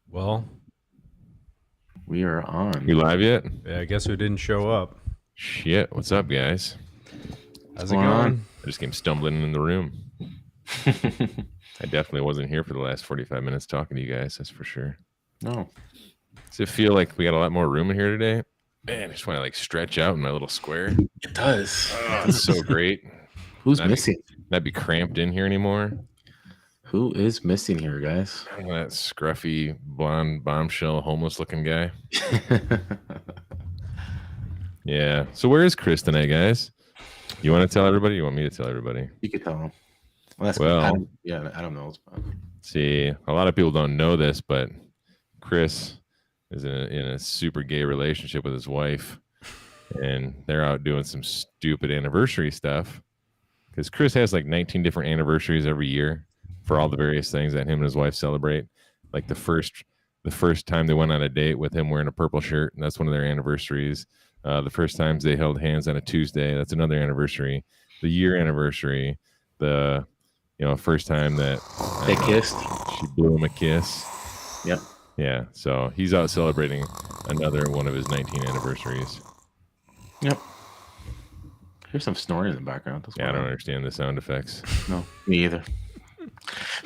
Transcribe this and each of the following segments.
Well, we are on. You live yet? yeah, I guess who didn't show up? Shit. What's up, guys? How's it going? I just came stumbling in the room. I definitely wasn't here for the last 45 minutes talking to you guys. That's for sure. No. Does it feel like we got a lot more room in here today? Man, I just want to like stretch out in my little square. It does. Oh, it's so great. Who's missing? Not be cramped in here anymore. Who is missing here, guys? That scruffy, blonde, bombshell, homeless-looking guy. Yeah. So where is Chris tonight, guys? You want to tell everybody? Or you want me to tell everybody? You can tell him. Adam knows. See, a lot of people don't know this, but Chris is in a super gay relationship with his wife, and they're out doing some stupid anniversary stuff. Because Chris has like 19 different anniversaries every year for all the various things that him and his wife celebrate. Like the first time they went on a date with him wearing a purple shirt, and that's one of their anniversaries. The first times they held hands on a Tuesday, that's another anniversary. The year anniversary, the first time that they kissed, she blew him a kiss. Yep. Yeah. So he's out celebrating another one of his 19 anniversaries. Yep. Here's some snoring in the background. Yeah, I don't understand the sound effects. No, me either.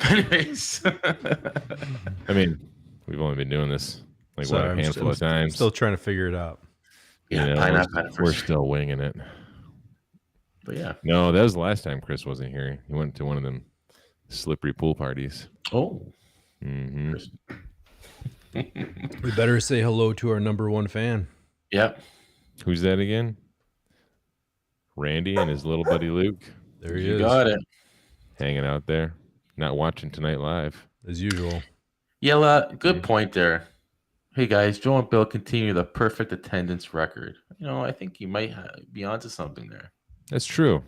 Anyways, I mean, we've only been doing this like a handful of times. Still trying to figure it out. Yeah, we're still winging it. But yeah, no, that was the last time Chris wasn't here. He went to one of them slippery pool parties. Oh, mm-hmm. We better say hello to our number one fan. Yep. Who's that again? Randy and his little buddy Luke. There he is. Got it. Hanging out there, not watching tonight live as usual. Yella, good point there. Hey guys, Joe and Bill continue the perfect attendance record. I think you might be onto something there. That's true.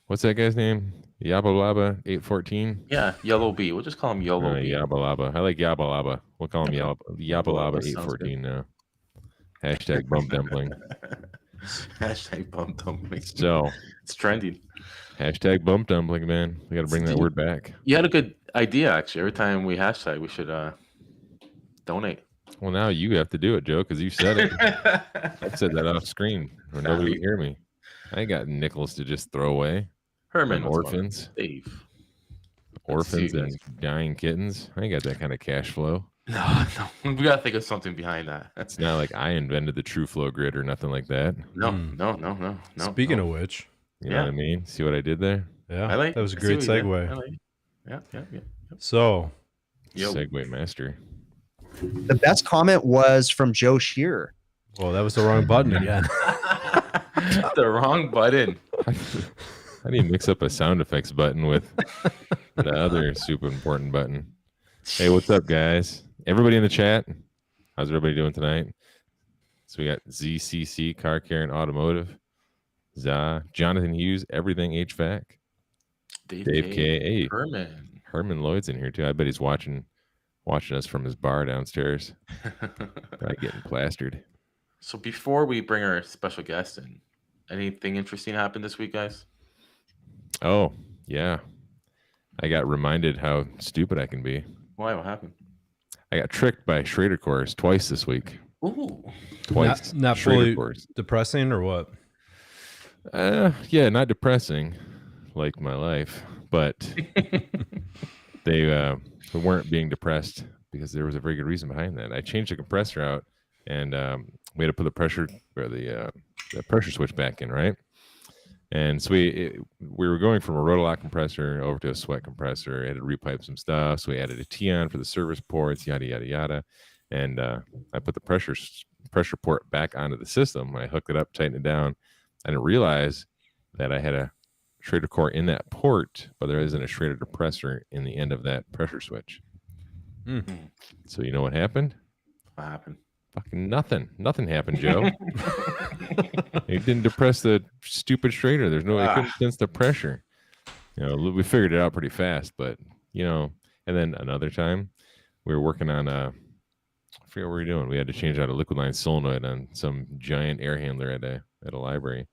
What's that guy's name? Yabalaba 814. Yeah, Yellow B. We'll just call him Yellow B. Yabalaba. I like Yabalaba. We'll call him Yabalaba 814 now. Hashtag bump dumpling. Hashtag bump dumpling. So it's trending. Hashtag bump dumpling, man. We got to bring that word back. You had a good idea, actually. Every time we hashtag, we should donate. Well, now you have to do it, Joe, because you said it. I said that off screen, or nobody would hear me. I ain't got nickels to just throw away. Herman, orphans, Dave, orphans, and dying kittens. I ain't got that kind of cash flow. No, we gotta think of something behind that. It's not like I invented the TrueFlow grid or nothing like that. No. Speaking of which, you know what I mean? See what I did there? Yeah, that was a great segue. Yeah. So, segue master. The best comment was from Joe Shearer. Well, that was the wrong button again. The wrong button. How do you mix up a sound effects button with the other super important button? Hey, what's up, guys? Everybody in the chat, how's everybody doing tonight? So we got ZCC, Car Care and Automotive, Za, Jonathan Hughes, Everything HVAC, Dave K. Hey, Herman Lloyd's in here too. I bet he's watching us from his bar downstairs. Probably getting plastered. So before we bring our special guest in, anything interesting happened this week, guys? Oh, yeah. I got reminded how stupid I can be. Why? What happened? I got tricked by Schrader cores twice this week. Ooh. Twice. Not fully depressing or what? Yeah, not depressing like my life, but they weren't being depressed because there was a very good reason behind that. I changed the compressor out and we had to put the pressure switch back in, right? And so we were going from a rotolock compressor over to a sweat compressor. I had to repipe some stuff. So we added a T-on for the service ports, yada, yada, yada. And I put the pressure port back onto the system. I hooked it up, tightened it down. I didn't realize that I had a Schrader core in that port, but there isn't a Schrader depressor in the end of that pressure switch. Mm-hmm. So you know what happened? What happened? Fucking nothing. Nothing happened, Joe. It didn't depress the stupid Schrader. There's no, I couldn't sense the pressure. You know, we figured it out pretty fast, but you know, and then another time we were working on I forget what we were doing. We had to change out a liquid line solenoid on some giant air handler at a library.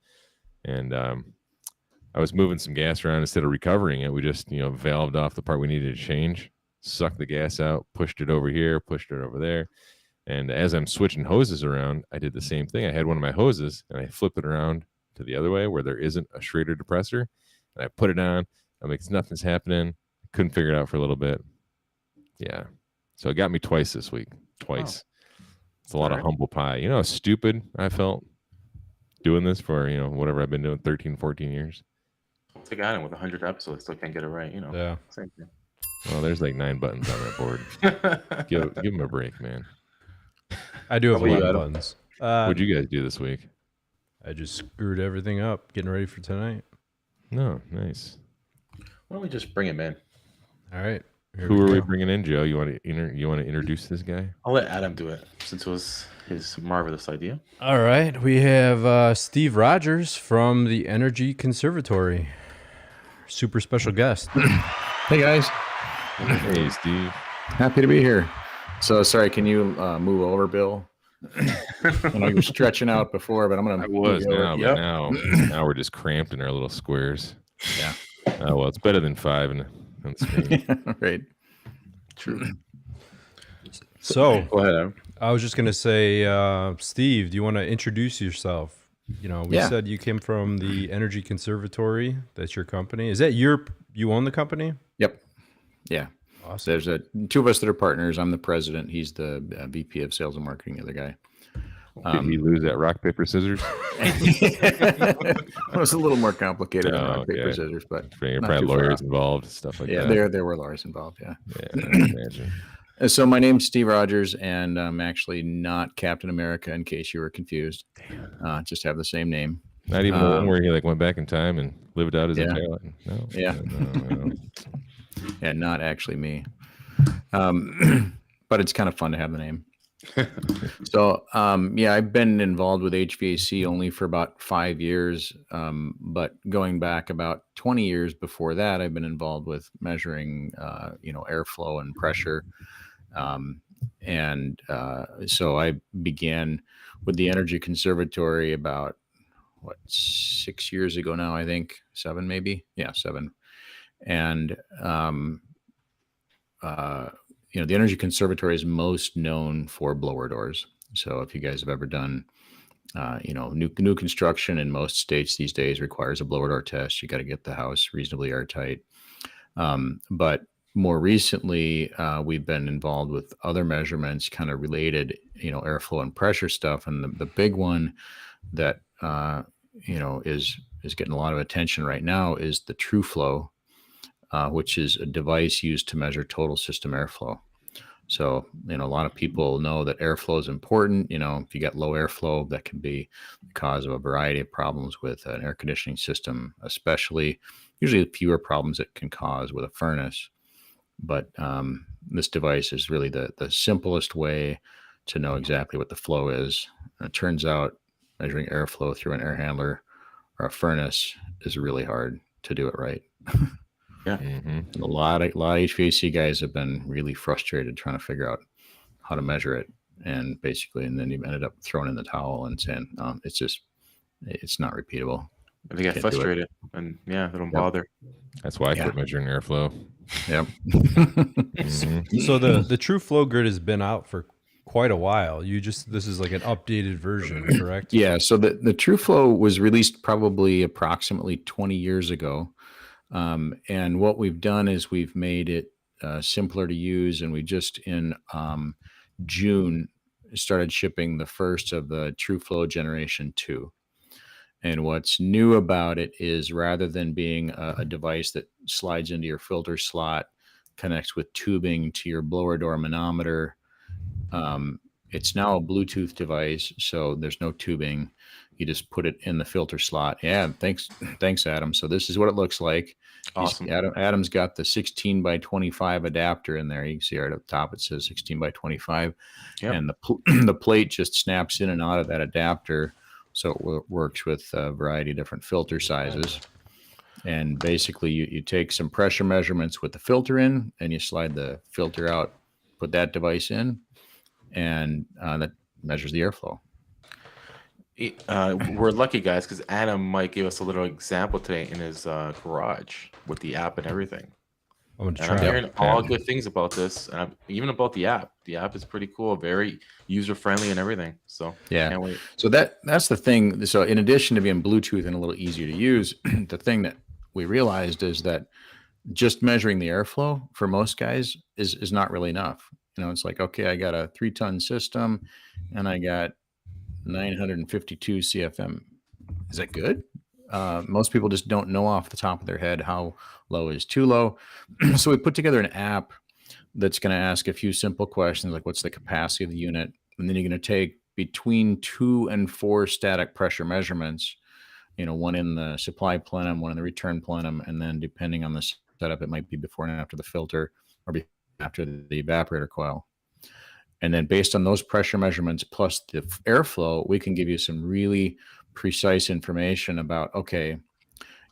And I was moving some gas around instead of recovering it. We just, you know, valved off the part we needed to change, sucked the gas out, pushed it over here, pushed it over there. And as I'm switching hoses around, I did the same thing. I had one of my hoses and I flipped it around to the other way where there isn't a Schrader depressor. And I put it on. I'm like, nothing's happening. Couldn't figure it out for a little bit. Yeah. So it got me twice this week. Twice. Oh. It's a lot of humble pie. You know how stupid I felt doing this for, you know, whatever I've been doing, 13, 14 years. It's a guy with 100 episodes, still can't get it right, you know. Yeah. Same thing. Well, there's like 9 buttons on that board. give him a break, man. I do have a lot of buttons. What'd you guys do this week? I just screwed everything up, getting ready for tonight. No, nice. Why don't we just bring him in? All right. Who are we bringing in, Joe? You want to introduce this guy? I'll let Adam do it since it was his marvelous idea. All right. We have Steve Rogers from the Energy Conservatory. Super special guest. Hey, guys. Hey, Steve. Happy to be here. So, sorry, can you move over, Bill? I know you were stretching out before, but I'm going to move now, but now we're just cramped in our little squares. Yeah. Oh, well, it's better than 5 on the screen. Right. True. So, go ahead, Adam. I was just going to say, Steve, do you want to introduce yourself? You know, we said you came from the Energy Conservatory. That's your company. Is that you own the company? Yep. Yeah. Awesome. There's 2 of us that are partners. I'm the president. He's the VP of sales and marketing, the other guy. Did he lose that rock, paper, scissors? It was a little more complicated than rock, paper, scissors, but probably lawyers involved, stuff like that. Yeah, there were lawyers involved, yeah. Yeah, I can imagine. So my name's Steve Rogers, and I'm actually not Captain America, in case you were confused. Just have the same name. Not even the one where he went back in time and lived out as a child. No. Yeah. No. Yeah, not actually me. But it's kind of fun to have the name. So, I've been involved with HVAC only for about 5 years. But going back about 20 years before that, I've been involved with measuring, airflow and pressure. So I began with the Energy Conservatory about 6 years ago now, I think 7, maybe. Yeah, 7. And, the Energy Conservatory is most known for blower doors. So if you guys have ever done, new construction in most states these days requires a blower door test. You got to get the house reasonably airtight. But more recently, we've been involved with other measurements kind of related, airflow and pressure stuff. And the big one that, is getting a lot of attention right now is the TrueFlow, which is a device used to measure total system airflow. So, a lot of people know that airflow is important. If you got low airflow, that can be the cause of a variety of problems with an air conditioning system, especially usually fewer problems it can cause with a furnace. But this device is really the simplest way to know exactly what the flow is. And it turns out measuring airflow through an air handler or a furnace is really hard to do it right. Yeah. A lot of HVAC guys have been really frustrated trying to figure out how to measure it, and then you ended up throwing in the towel and saying, it's not repeatable. They get frustrated, and they don't bother. That's why I quit measuring airflow. Yep. So the TrueFlow grid has been out for quite a while. This is like an updated version, correct? Yeah. So the TrueFlow was released probably approximately 20 years ago. And what we've done is we've made it simpler to use, and we just in June started shipping the first of the TrueFlow Generation 2. And what's new about it is, rather than being a device that slides into your filter slot, connects with tubing to your blower door manometer, it's now a Bluetooth device, so there's no tubing. You just put it in the filter slot. Yeah, thanks, Adam. So this is what it looks like. Awesome. Adam's got the 16 by 25 adapter in there. You can see right up top it says 16 by 25, and the plate just snaps in and out of that adapter. So it works with a variety of different filter sizes. And basically, you take some pressure measurements with the filter in, and you slide the filter out, put that device in, and that measures the airflow. We're lucky, guys, because Adam might give us a little example today in his garage with the app and everything. I'm hearing all good things about this, and even about the app. The app is pretty cool, very user friendly and everything. So can't wait. So that's the thing. So in addition to being Bluetooth and a little easier to use, the thing that we realized is that just measuring the airflow for most guys is not really enough. It's like, okay, I got a 3-ton system and I got 952 CFM. Is that good? Most people just don't know off the top of their head how low is too low. So we put together an app that's going to ask a few simple questions, like what's the capacity of the unit? And then you're going to take between 2 and 4 static pressure measurements, one in the supply plenum, one in the return plenum, and then depending on the setup, it might be before and after the filter or after the evaporator coil. And then based on those pressure measurements plus the airflow, we can give you some really precise information about, okay,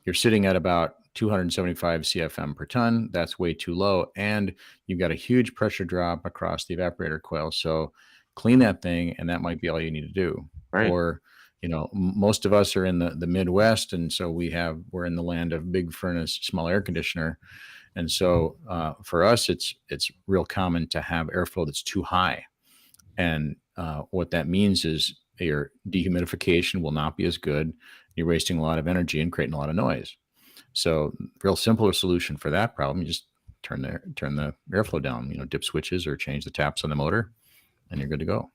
you're sitting at about 275 CFM per ton. That's way too low. And you've got a huge pressure drop across the evaporator coil. So clean that thing, and that might be all you need to do. Right. Or, most of us are in the Midwest, and so we're in the land of big furnace, small air conditioner. And so for us, it's real common to have airflow that's too high. And what that means is your dehumidification will not be as good. You're wasting a lot of energy and creating a lot of noise. So real simpler solution for that problem, you just turn the airflow down, dip switches or change the taps on the motor, and you're good to go.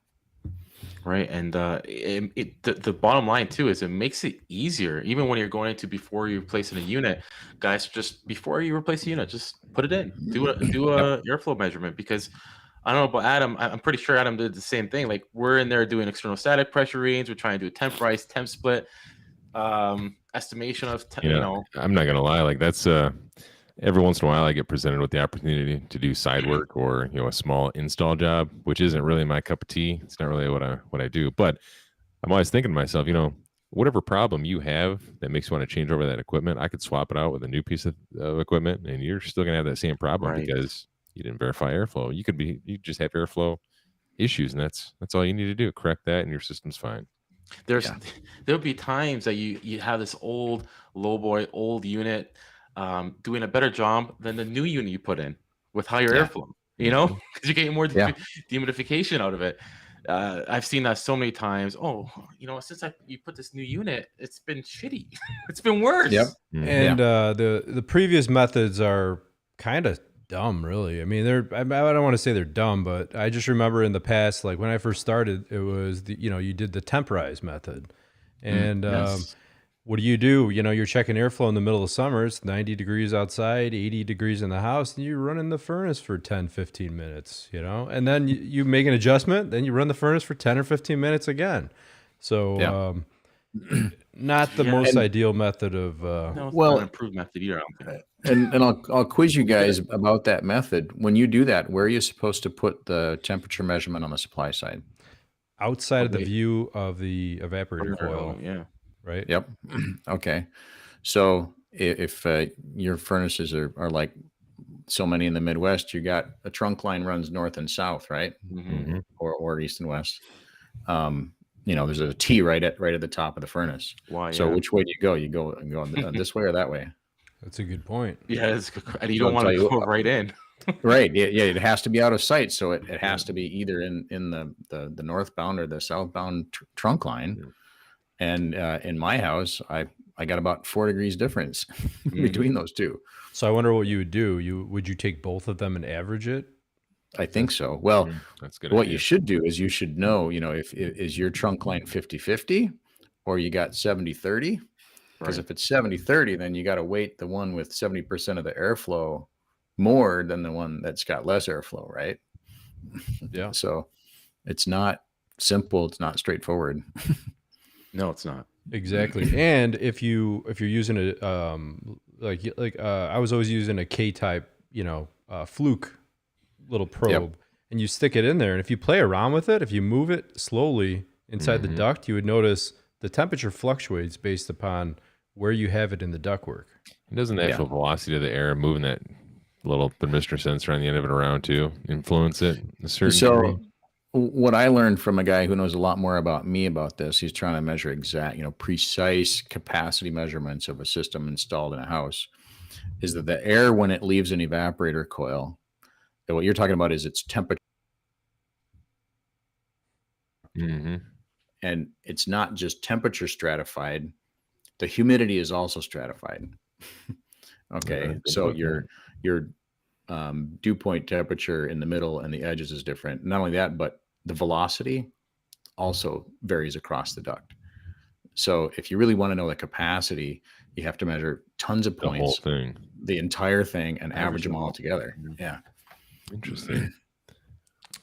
Right. And the bottom line too is it makes it easier, even when you're going into before you replace in a unit, guys, just before you replace a unit, just put it in, do a airflow measurement, because I don't know about Adam. I'm pretty sure Adam did the same thing. Like, we're in there doing external static pressure readings. We're trying to do a temp rise, temp split, estimation of, I'm not going to lie. Like, that's, every once in a while I get presented with the opportunity to do side work or, a small install job, which isn't really my cup of tea. It's not really what I do, but I'm always thinking to myself, whatever problem you have that makes you want to change over that equipment, I could swap it out with a new piece of equipment, and you're still going to have that same problem because you didn't verify airflow. You just have airflow issues, and that's all you need to do. Correct that, and your system's fine. There'll be times that you have this old old unit doing a better job than the new unit you put in with higher airflow, because you're getting more dehumidification out of it. I've seen that so many times. Since you put this new unit, it's been shitty. It's been worse. Yep. And the previous methods are kind of dumb, really. I mean, I don't want to say they're dumb, but I just remember in the past, like when I first started, it was you did the temp rise method, and what do? You know, you're checking airflow in the middle of summer. It's 90 degrees outside, 80 degrees in the house, and you're running the furnace for 10, 15 minutes, you know? And then you make an adjustment, then you run the furnace for 10 or 15 minutes again. So not the most ideal method of... No, it's not an improved method either. I don't think. And I'll quiz you guys about that method. When you do that, where are you supposed to put the temperature measurement on the supply side? Outside of the view of the evaporator coil. Yeah. Right? Yep. Okay. So if your furnaces are like so many in the Midwest, you got a trunk line runs north and south, right? Mm-hmm. Or east and west. You know, there's a T right at the top of the furnace. Why? So which way do you go? You go this way or that way? That's a good point. Yeah, and you don't want to go right in. Right. Yeah. It has to be out of sight. So it has to be either in the northbound or the southbound trunk line. And in my house, I got about 4 degrees difference between those two. So I wonder what you would do. Would you take both of them and average it? I think so. Well, that's good. What you should do is you should know, you know, if is your trunk line 50-50 or you got 70-30. Because if it's 70-30, then you got to weight the one with 70% of the airflow more than the one that's got less airflow, right? Yeah. So it's not simple. It's not straightforward. No, it's not. Exactly. And if you're using a I was always using a K-type, fluke little probe, and you stick it in there, and if you play around with it, if you move it slowly inside the duct, you would notice the temperature fluctuates based upon where you have it in the ductwork. And doesn't the actual velocity of the air moving that little thermistor sensor on the end of it around to influence it a certain degree? What I learned from a guy who knows a lot more about me about this, he's trying to measure exact, precise capacity measurements of a system installed in a house, is that the air, when it leaves an evaporator coil, that what you're talking about is its temperature. Mm-hmm. And it's not just temperature stratified, the humidity is also stratified. Okay. So your dew point temperature in the middle and the edges is different. Not only that, but the velocity also varies across the duct. So if you really want to know the capacity, you have to measure tons of points, the whole thing, the entire thing, and average them all together. Yeah. Interesting.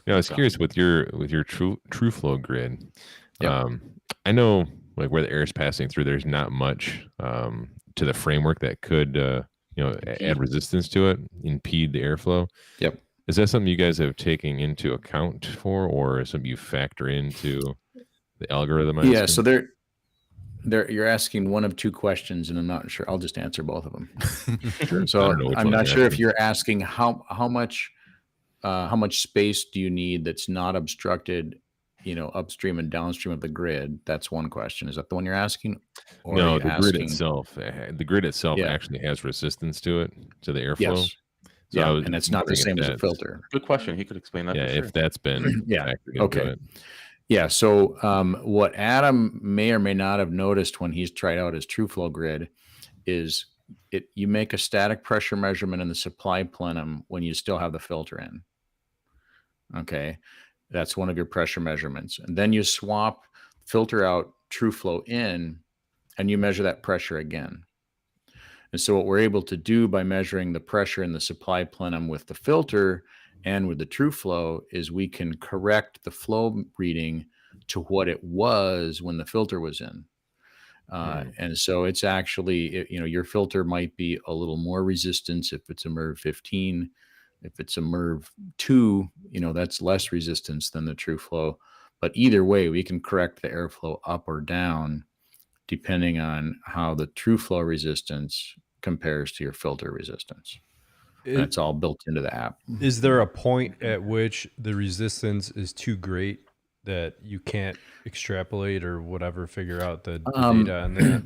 Yeah, I was curious with your TrueFlow grid. I know like where the air is passing through, there's not much to the framework that could add resistance to it, impede the airflow. Yep. Is that something you guys have taken into account for, or something you factor into the algorithm? Yeah. So you're asking one of two questions, and I'm not sure. I'll just answer both of them. Sure. So I'm not sure if you're asking how much space do you need that's not obstructed, upstream and downstream of the grid. That's one question. Is that the one you're asking? Or no, grid itself. The grid itself actually has resistance to it, to the airflow. Yes. So and it's not the same as a filter. Good question. He could explain that. Yeah, for sure. if that's been factored into it. Yeah. So what Adam may or may not have noticed when he's tried out his TrueFlow grid is you make a static pressure measurement in the supply plenum when you still have the filter in. Okay. That's one of your pressure measurements. And then you swap filter out, TrueFlow in, and you measure that pressure again. And so what we're able to do by measuring the pressure in the supply plenum with the filter and with the TrueFlow is we can correct the flow reading to what it was when the filter was in. And so it's actually, your filter might be a little more resistance if it's a MERV 15. If it's a MERV 2, that's less resistance than the TrueFlow. But either way, we can correct the airflow up or down depending on how the TrueFlow resistance compares to your filter resistance. That's all built into the app. Is there a point at which the resistance is too great that you can't extrapolate or whatever, figure out the data on that?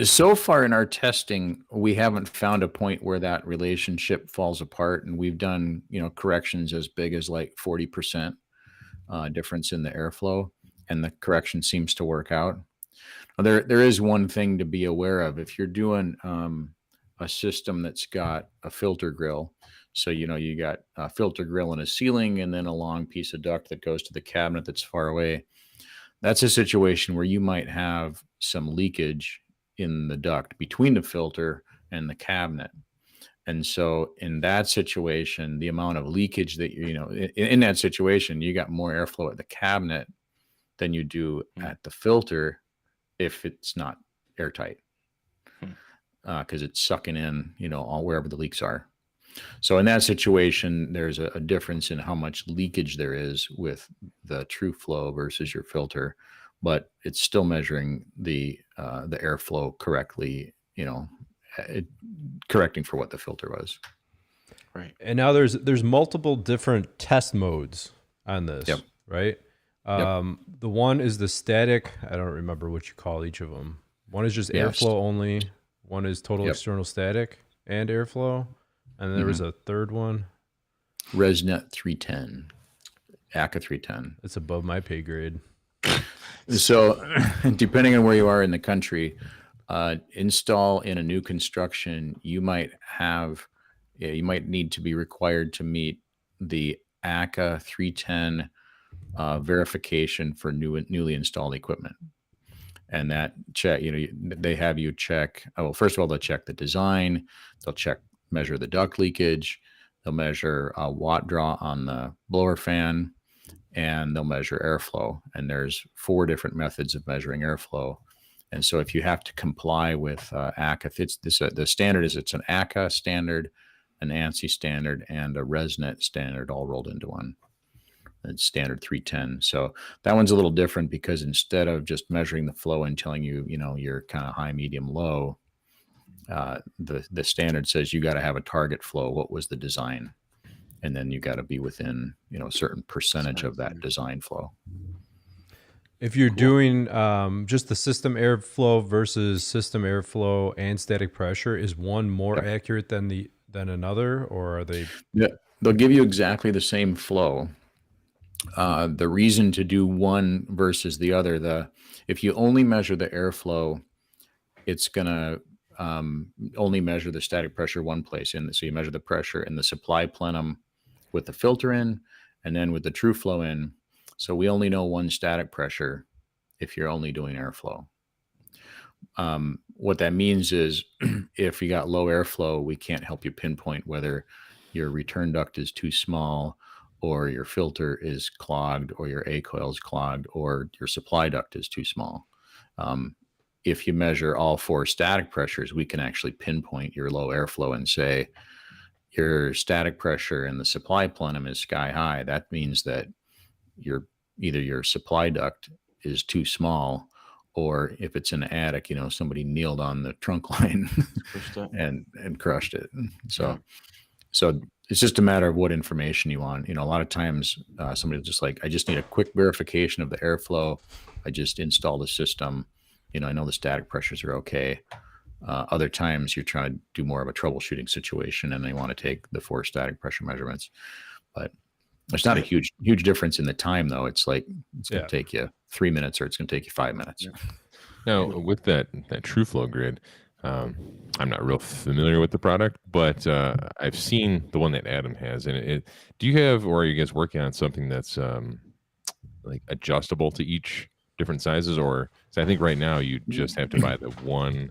So far in our testing, we haven't found a point where that relationship falls apart, and we've done, corrections as big as like 40% difference in the airflow, and the correction seems to work out. There is one thing to be aware of. If you're doing a system that's got a filter grill, so you got a filter grill in a ceiling and then a long piece of duct that goes to the cabinet that's far away, that's a situation where you might have some leakage in the duct between the filter and the cabinet. And so in that situation, the amount of leakage that in that situation, you got more airflow at the cabinet than you do at the filter if it's not airtight, because it's sucking in, all wherever the leaks are. So in that situation, there's a difference in how much leakage there is with the TrueFlow versus your filter, but it's still measuring the airflow correctly, correcting for what the filter was. Right. And now there's multiple different test modes on this, Yep. right? The one is the static. I don't remember what you call each of them. One is just airflow only. One is total external static and airflow. And then there was a third one. ResNet 310, ACA 310. It's above my pay grade. So depending on where you are in the country, install in a new construction, you might need to be required to meet the ACA 310 verification for newly installed equipment. And that check, they have you check. Well, first of all, they'll check the design. They'll measure the duct leakage. They'll measure watt draw on the blower fan, and they'll measure airflow. And there's 4 different methods of measuring airflow. And so if you have to comply with ACA, the standard is it's an ACA standard, an ANSI standard, and a ResNet standard all rolled into one. It's standard 310. So that one's a little different because instead of just measuring the flow and telling you, you're kind of high, medium, low, the standard says you got to have a target flow. What was the design? And then you got to be within, a certain percentage of that design flow. If you're doing just the system airflow versus system airflow and static pressure, is one more accurate than another, or are they? Yeah, they'll give you exactly the same flow. The reason to do one versus the other, if you only measure the airflow, it's going to only measure the static pressure one place. So you measure the pressure in the supply plenum with the filter in, and then with the TrueFlow in. So we only know one static pressure if you're only doing airflow. What that means is if you got low airflow, we can't help you pinpoint whether your return duct is too small, or your filter is clogged, or your A coil is clogged, or your supply duct is too small. If you measure all 4 static pressures, we can actually pinpoint your low airflow and say your static pressure in the supply plenum is sky high. That means that either your supply duct is too small, or if it's in the attic, somebody kneeled on the trunk line and crushed it. So it's just a matter of what information you want. A lot of times somebody's just like, I just need a quick verification of the airflow. I just installed a system. I know the static pressures are okay. Other times you're trying to do more of a troubleshooting situation and they want to take the 4 static pressure measurements. But there's not a huge difference in the time, though. It's like it's going to take you 3 minutes or it's going to take you 5 minutes. Yeah. Now, with that TrueFlow grid, I'm not real familiar with the product, but I've seen the one that Adam has. And do you have, or are you guys working on something that's like adjustable to each different sizes? Or so I think right now you just have to buy the one,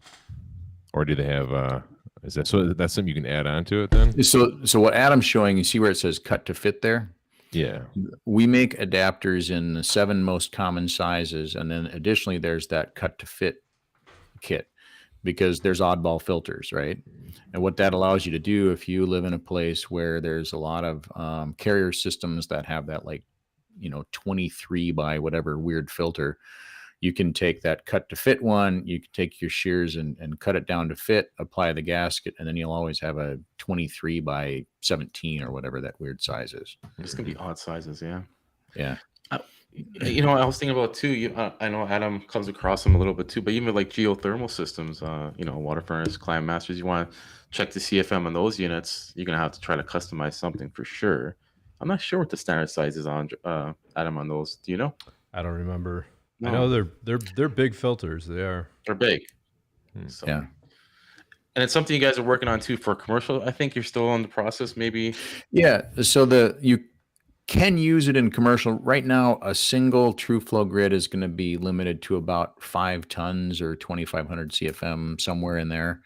or do they have? Is that so? That's something you can add on to it then? So what Adam's showing, you see where it says cut to fit there? Yeah. We make adapters in the 7 most common sizes, and then additionally there's that cut to fit kit, because there's oddball filters, right? And what that allows you to do, if you live in a place where there's a lot of carrier systems that have that 23 by whatever weird filter, you can take that cut to fit one, you can take your shears and cut it down to fit, apply the gasket, and then you'll always have a 23 by 17 or whatever that weird size is. It's going to be odd sizes, yeah. Yeah. I was thinking about too, I know Adam comes across them a little bit too, but even like geothermal systems, water furnace, climate masters, you want to check the CFM on those units, you're going to have to try to customize something for sure. I'm not sure what the standard size is on, Adam, on those. Do you know? I don't remember. No. I know they're big filters. They're big. So. Yeah. And it's something you guys are working on too for commercial. I think you're still in the process, maybe. Yeah. So can use it in commercial. Right now, a single TrueFlow grid is going to be limited to about 5 tons or 2,500 CFM, somewhere in there.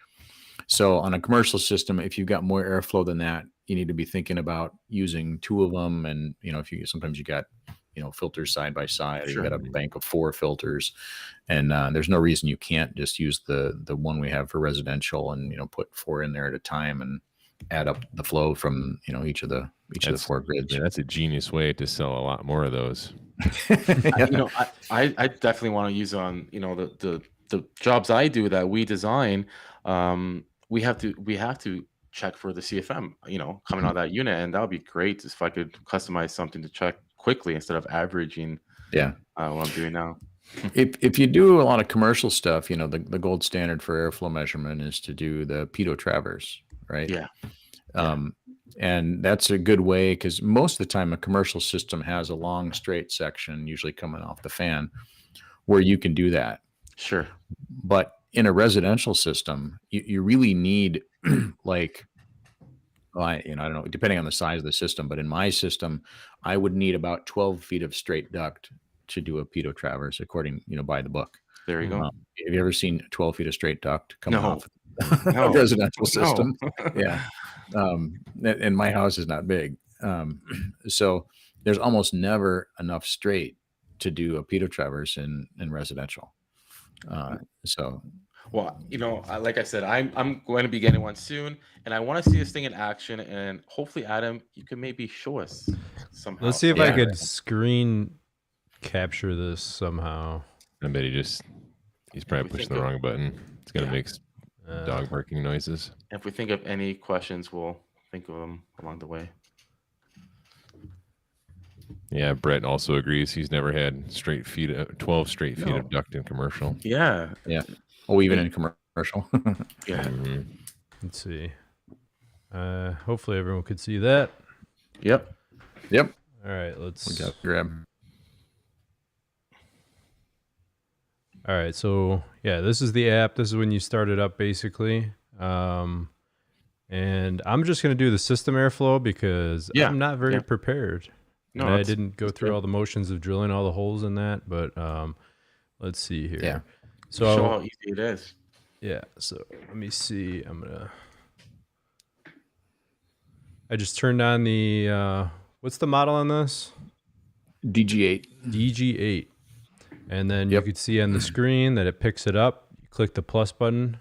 So on a commercial system, if you've got more airflow than that, you need to be thinking about using 2 of them. And, if sometimes you got, filters side by side, or Sure. you got a bank of 4 filters, and there's no reason you can't just use the one we have for residential and, put 4 in there at a time and add up the flow from, each of the 4 grids. Yeah, that's a genius way to sell a lot more of those. I definitely want to use on, the jobs I do that we design. We have to check for the CFM, coming out of that unit, and that would be great if I could customize something to check quickly instead of averaging. Yeah, what I'm doing now. If you do a lot of commercial stuff, the gold standard for airflow measurement is to do the pitot traverse, right? Yeah. And that's a good way, because most of the time a commercial system has a long straight section, usually coming off the fan, where you can do that. Sure. But in a residential system, you really need I don't know, depending on the size of the system, but in my system, I would need about 12 feet of straight duct to do a pitot traverse, according, by the book. There you go. Have you ever seen 12 feet of straight duct coming No. off a residential system? Yeah. And my house is not big. So there's almost never enough straight to do a pitot traverse in residential. Well, like I said, I'm going to be getting one soon, and I want to see this thing in action. And hopefully, Adam, you can maybe show us somehow. Let's see if I could screen capture this somehow. I bet he's probably pushing the wrong button. It's gonna make dog barking noises. If we think of any questions, we'll think of them along the way. Yeah, Brett also agrees. He's never had 12 straight feet of duct in commercial. Yeah. Yeah. Oh, even in commercial. Yeah. Mm-hmm. Let's see. Hopefully everyone could see that. Yep. Yep. All right, let's grab. All right, so yeah, this is the app. This is when you start it up, basically. And I'm just going to do the system airflow because I'm not very prepared. No, I didn't go through all the motions of drilling all the holes in that, but let's see here. Yeah. So show how easy it is. Yeah, so let me see. I just turned on the, what's the model on this? DG8. DG8. And then you could see on the screen that it picks it up. You click the plus button.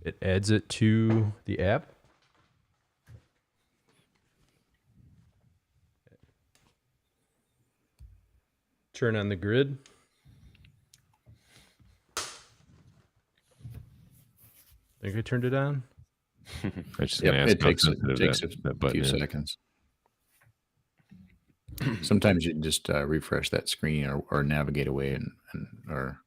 It adds it to the app. Turn on the grid. Think I turned it on? It takes a few seconds. Sometimes you just refresh that screen or navigate away or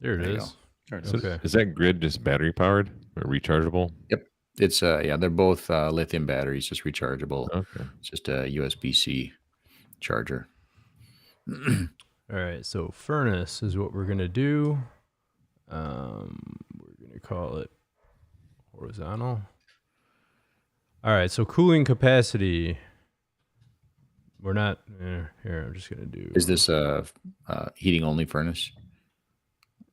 there it is. Okay. Is that grid just battery powered or rechargeable? Yep. It's they're both lithium batteries, just rechargeable. Okay. It's just a USB-C charger. All right, so furnace is what we're gonna do. We're gonna call it horizontal. All right, so cooling capacity. We're not here. I'm just gonna do. Is this a heating only furnace?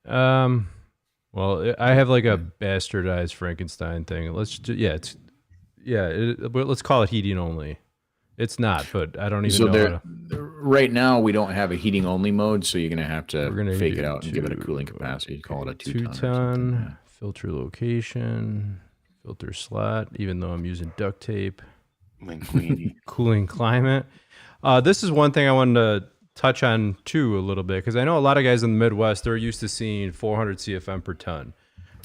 Well, I have like a bastardized Frankenstein thing. Let's but let's call it heating only. It's not, but I don't even know. Right now, we don't have a heating only mode, so you're gonna have to fake it out and give it a cooling capacity. Call it a 2-ton. Filter location, filter slot. Even though I'm using duct tape. Cooling climate. This is one thing I wanted to touch on too a little bit, because I know a lot of guys in the Midwest, they're used to seeing 400 CFM per ton.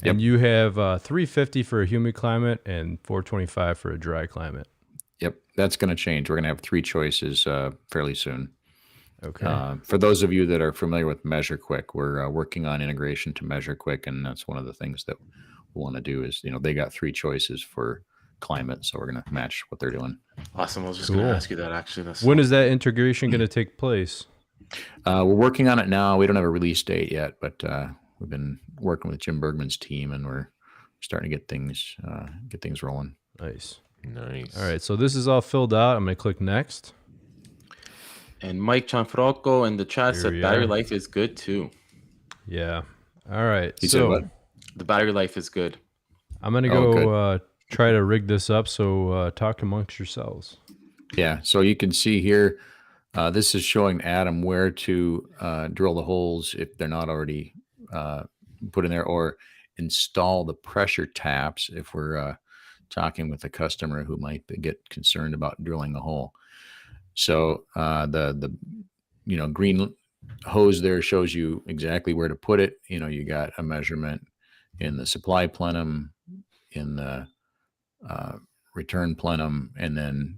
And you have 350 for a humid climate and 425 for a dry climate. Yep, that's going to change. We're going to have 3 choices fairly soon. Okay. For those of you that are familiar with MeasureQuick, we're working on integration to MeasureQuick, and that's one of the things that we want to do is, they got 3 choices for climate, so we're going to match what they're doing. Awesome. I was just going to ask you that, actually. When is that integration going to take place? We're working on it now. We don't have a release date yet, but we've been working with Jim Bergman's team, and we're starting to get things rolling. Nice. Nice. All right, so this is all filled out. I'm going to click next. And Mike Gianfranco in the chat Here said we battery are. life is good too. Yeah. All right. He said so what? The battery life is good. I'm going to Oh, go try to rig this up. So talk amongst yourselves. Yeah. So you can see here, this is showing Adam where to drill the holes if they're not already put in there, or install the pressure taps if we're talking with a customer who might get concerned about drilling a hole. So the green hose there shows you exactly where to put it. You got a measurement in the supply plenum, in the return plenum, and then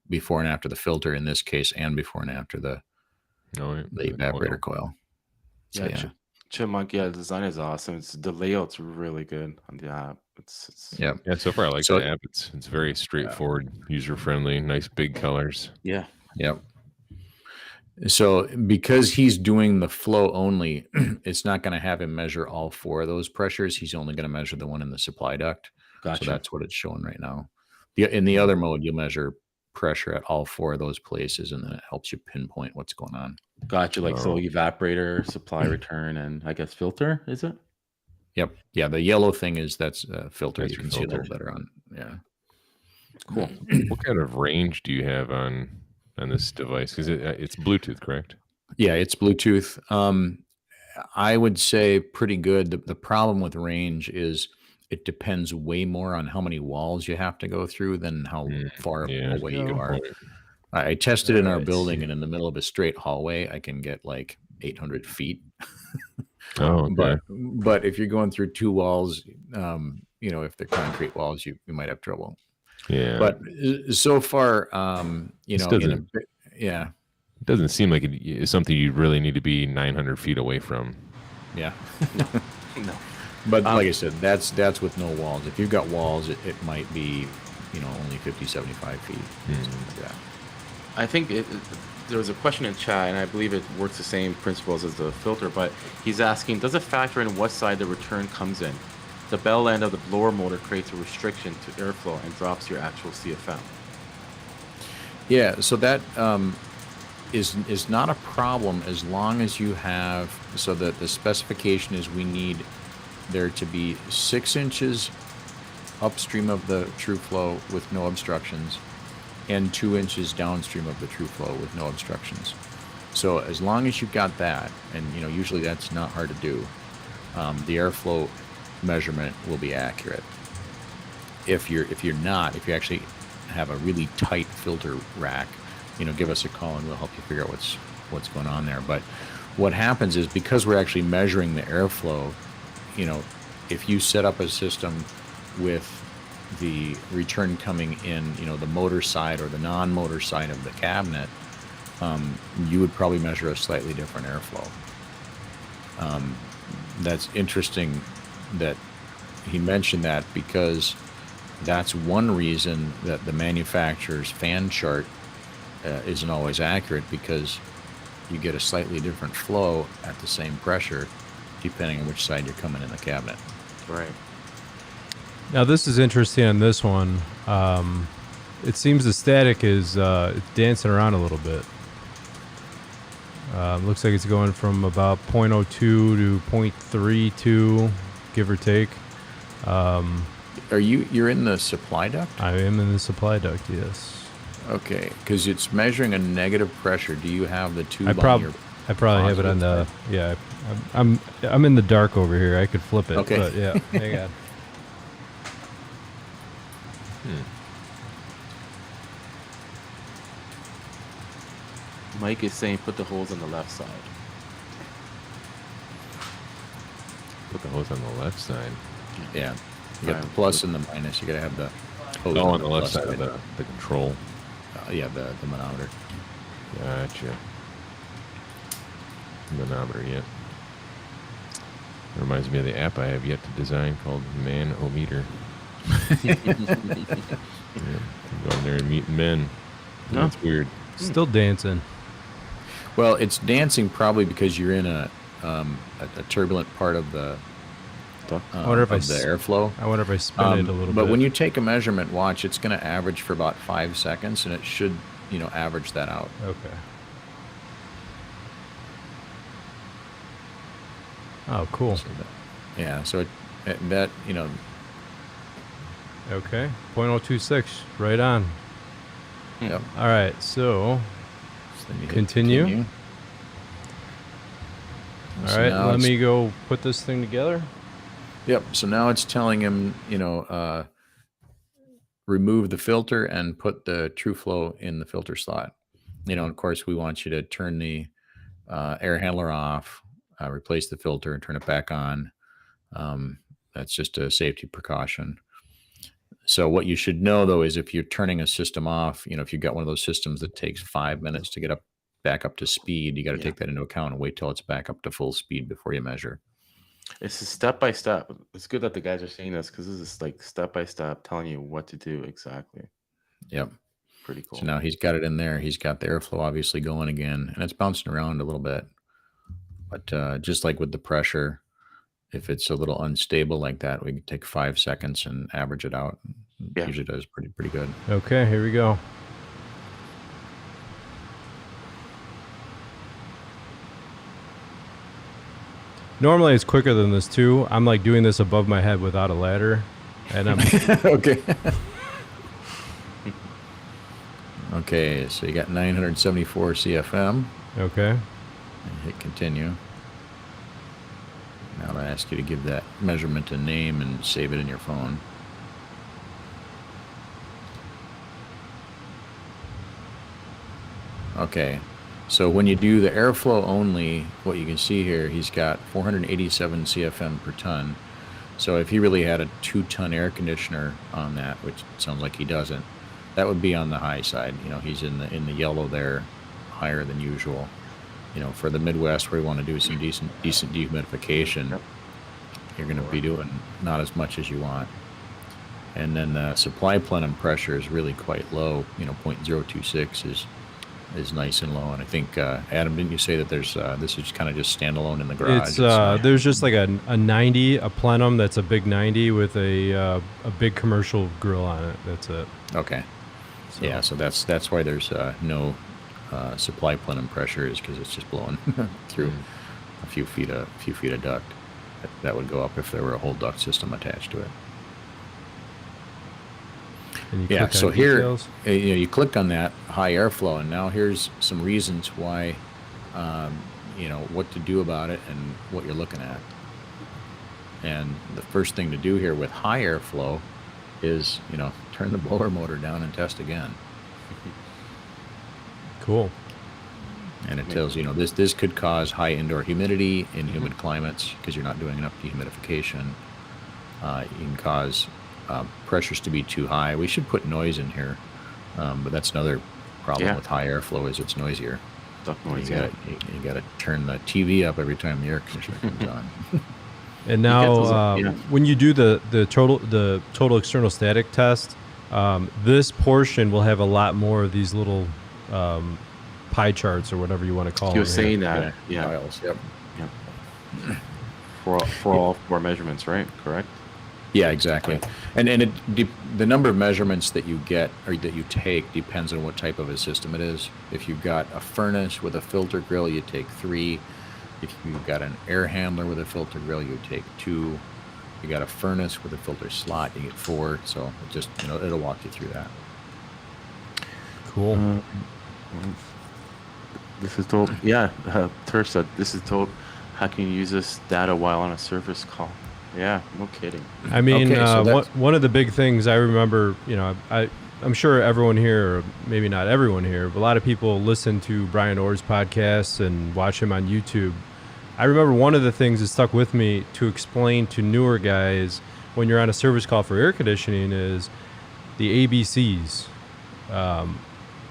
before and after the filter in this case, and before and after the evaporator coil. So, Yeah, Chipmunk. Yeah, the design is awesome. The layout's really good on the app. Yeah. So far I like the app. It's very straightforward, user friendly, nice big colors. Yeah. Yep. So because he's doing the flow only, it's not going to have him measure all 4 of those pressures. He's only going to measure the one in the supply duct. Gotcha. So that's what it's showing right now. In the other mode, you'll measure pressure at all 4 of those places, and then it helps you pinpoint what's going on. Gotcha. So evaporator, supply, return, and I guess filter, is it? Yep. Yeah. The yellow thing that's filter. That's you can your see a filter. little better on. Yeah. Cool. What kind of range do you have on this device? Because it's Bluetooth, correct? Yeah, it's Bluetooth. I would say pretty good. The problem with range is it depends way more on how many walls you have to go through than how far away you are. I tested in our building, and in the middle of a straight hallway, I can get like 800 feet. Oh, okay. But if you're going through 2 walls, if they're concrete walls, you might have trouble. Yeah. But so far, it doesn't seem like it's something you really need to be 900 feet away from. Yeah. No. But like I said, that's with no walls. If you've got walls, it might be, only 50, 75 feet. Something like that. I think there was a question in chat, and I believe it works the same principles as the filter, but he's asking, does it factor in what side the return comes in? The bell end of the blower motor creates a restriction to airflow and drops your actual CFM. Yeah, so that is not a problem as long as you have, so that the specification is we need there to be 6 inches upstream of the TrueFlow with no obstructions, and 2 inches downstream of the TrueFlow with no obstructions. So as long as you've got that, and usually that's not hard to do, the airflow measurement will be accurate. If you actually have a really tight filter rack, give us a call and we'll help you figure out what's going on there. But what happens is, because we're actually measuring the airflow, if you set up a system with the return coming in, the motor side or the non-motor side of the cabinet, you would probably measure a slightly different airflow. That's interesting that he mentioned that, because that's one reason that the manufacturer's fan chart isn't always accurate, because you get a slightly different flow at the same pressure depending on which side you're coming in the cabinet. Right. Now this is interesting on this one. It seems the static is dancing around a little bit. Looks like it's going from about 0.02 to 0.32, give or take. You're in the supply duct? I am in the supply duct, yes. Okay, because it's measuring a negative pressure. Do you have the tube on your I probably have it on the side? Yeah. I'm in the dark over here. I could flip it. Okay. But yeah, hang on. Mike is saying put the holes on the left side. Put the hose on the left side. Yeah. You got the plus and the minus. You got to have the hose on the left side of the control. Yeah, the manometer. Gotcha. Manometer, yeah. Reminds me of the app I have yet to design called Man-O-Meter. Yeah, go in there and meet men. No. That's weird. Still dancing. Well, it's dancing probably because you're in a turbulent part of the I wonder if of the airflow. I wonder if I spin it a little bit. But when you take a measurement, watch, it's going to average for about 5 seconds, and it should, average that out. Okay. Oh, cool. So so that Okay, 0.026, right on. Yep. All right, so then you hit continue. All So right, now let it's- me go put this thing together. Yep. So now it's telling him, remove the filter and put the TrueFlow in the filter slot. Of course, we want you to turn the air handler off, replace the filter, and turn it back on. That's just a safety precaution. So what you should know, though, is if you're turning a system off, if you've got one of those systems that takes 5 minutes to get back up to speed, you got to take that into account and wait till it's back up to full speed before you measure. It's a step by step. It's good that the guys are saying this because this is like step by step telling you what to do exactly. Yep. Pretty cool. So now he's got it in there. He's got the airflow obviously going again, and it's bouncing around a little bit. But just like with the pressure, if it's a little unstable like that, we can take 5 seconds and average it out. It usually does pretty good. Okay, here we go. Normally it's quicker than this too. I'm like doing this above my head without a ladder, and I'm Okay. Okay, so you got 974 CFM. okay. And hit continue. Now I'll ask you to give that measurement a name and save it in your phone. Okay, so when you do the airflow only, what you can see here, he's got 487 CFM per ton. So if he really had a 2-ton air conditioner on that, which sounds like he doesn't, that would be on the high side. He's in the yellow there, higher than usual. For the Midwest where you want to do some decent dehumidification, you're going to be doing not as much as you want. And then the supply plenum pressure is really quite low. 0.026 is nice and low. And I think Adam, didn't you say that there's this is kind of just standalone in the garage? It's there's just like a 90, a plenum that's a big 90 with a big commercial grill on it. That's it. Okay. So. Yeah, so that's why there's no supply plenum pressure, is because it's just blowing through a few feet of duct. That would go up if there were a whole duct system attached to it. And you Yeah, click so on here, details. you click on that high airflow, and now here's some reasons why, what to do about it and what you're looking at. And the first thing to do here with high airflow is, turn the blower motor down and test again. Cool. And it tells this could cause high indoor humidity in humid climates because you're not doing enough dehumidification. You can cause pressures to be too high. We should put noise in here, but that's another problem with high airflow, is it's noisier. Noise, You gotta turn the TV up every time the air conditioner comes on. And now, when you do the total external static test, this portion will have a lot more of these little pie charts or whatever you want to call them. He was saying that, Files, yep. For all 4 measurements, right? Correct. Yeah, exactly. And the number of measurements that you get or that you take depends on what type of a system it is. If you've got a furnace with a filter grill, you take 3. If you've got an air handler with a filter grill, you take 2. You got a furnace with a filter slot, you get 4. So it just it'll walk you through that. Cool. This is told. Tersh said this is told. How can you use this data while on a service call? Yeah, no kidding. I mean, Okay, so one of the big things I remember, I'm sure everyone here, or maybe not everyone here, but a lot of people listen to Brian Orr's podcasts and watch him on YouTube. I remember one of the things that stuck with me to explain to newer guys when you're on a service call for air conditioning is the ABCs.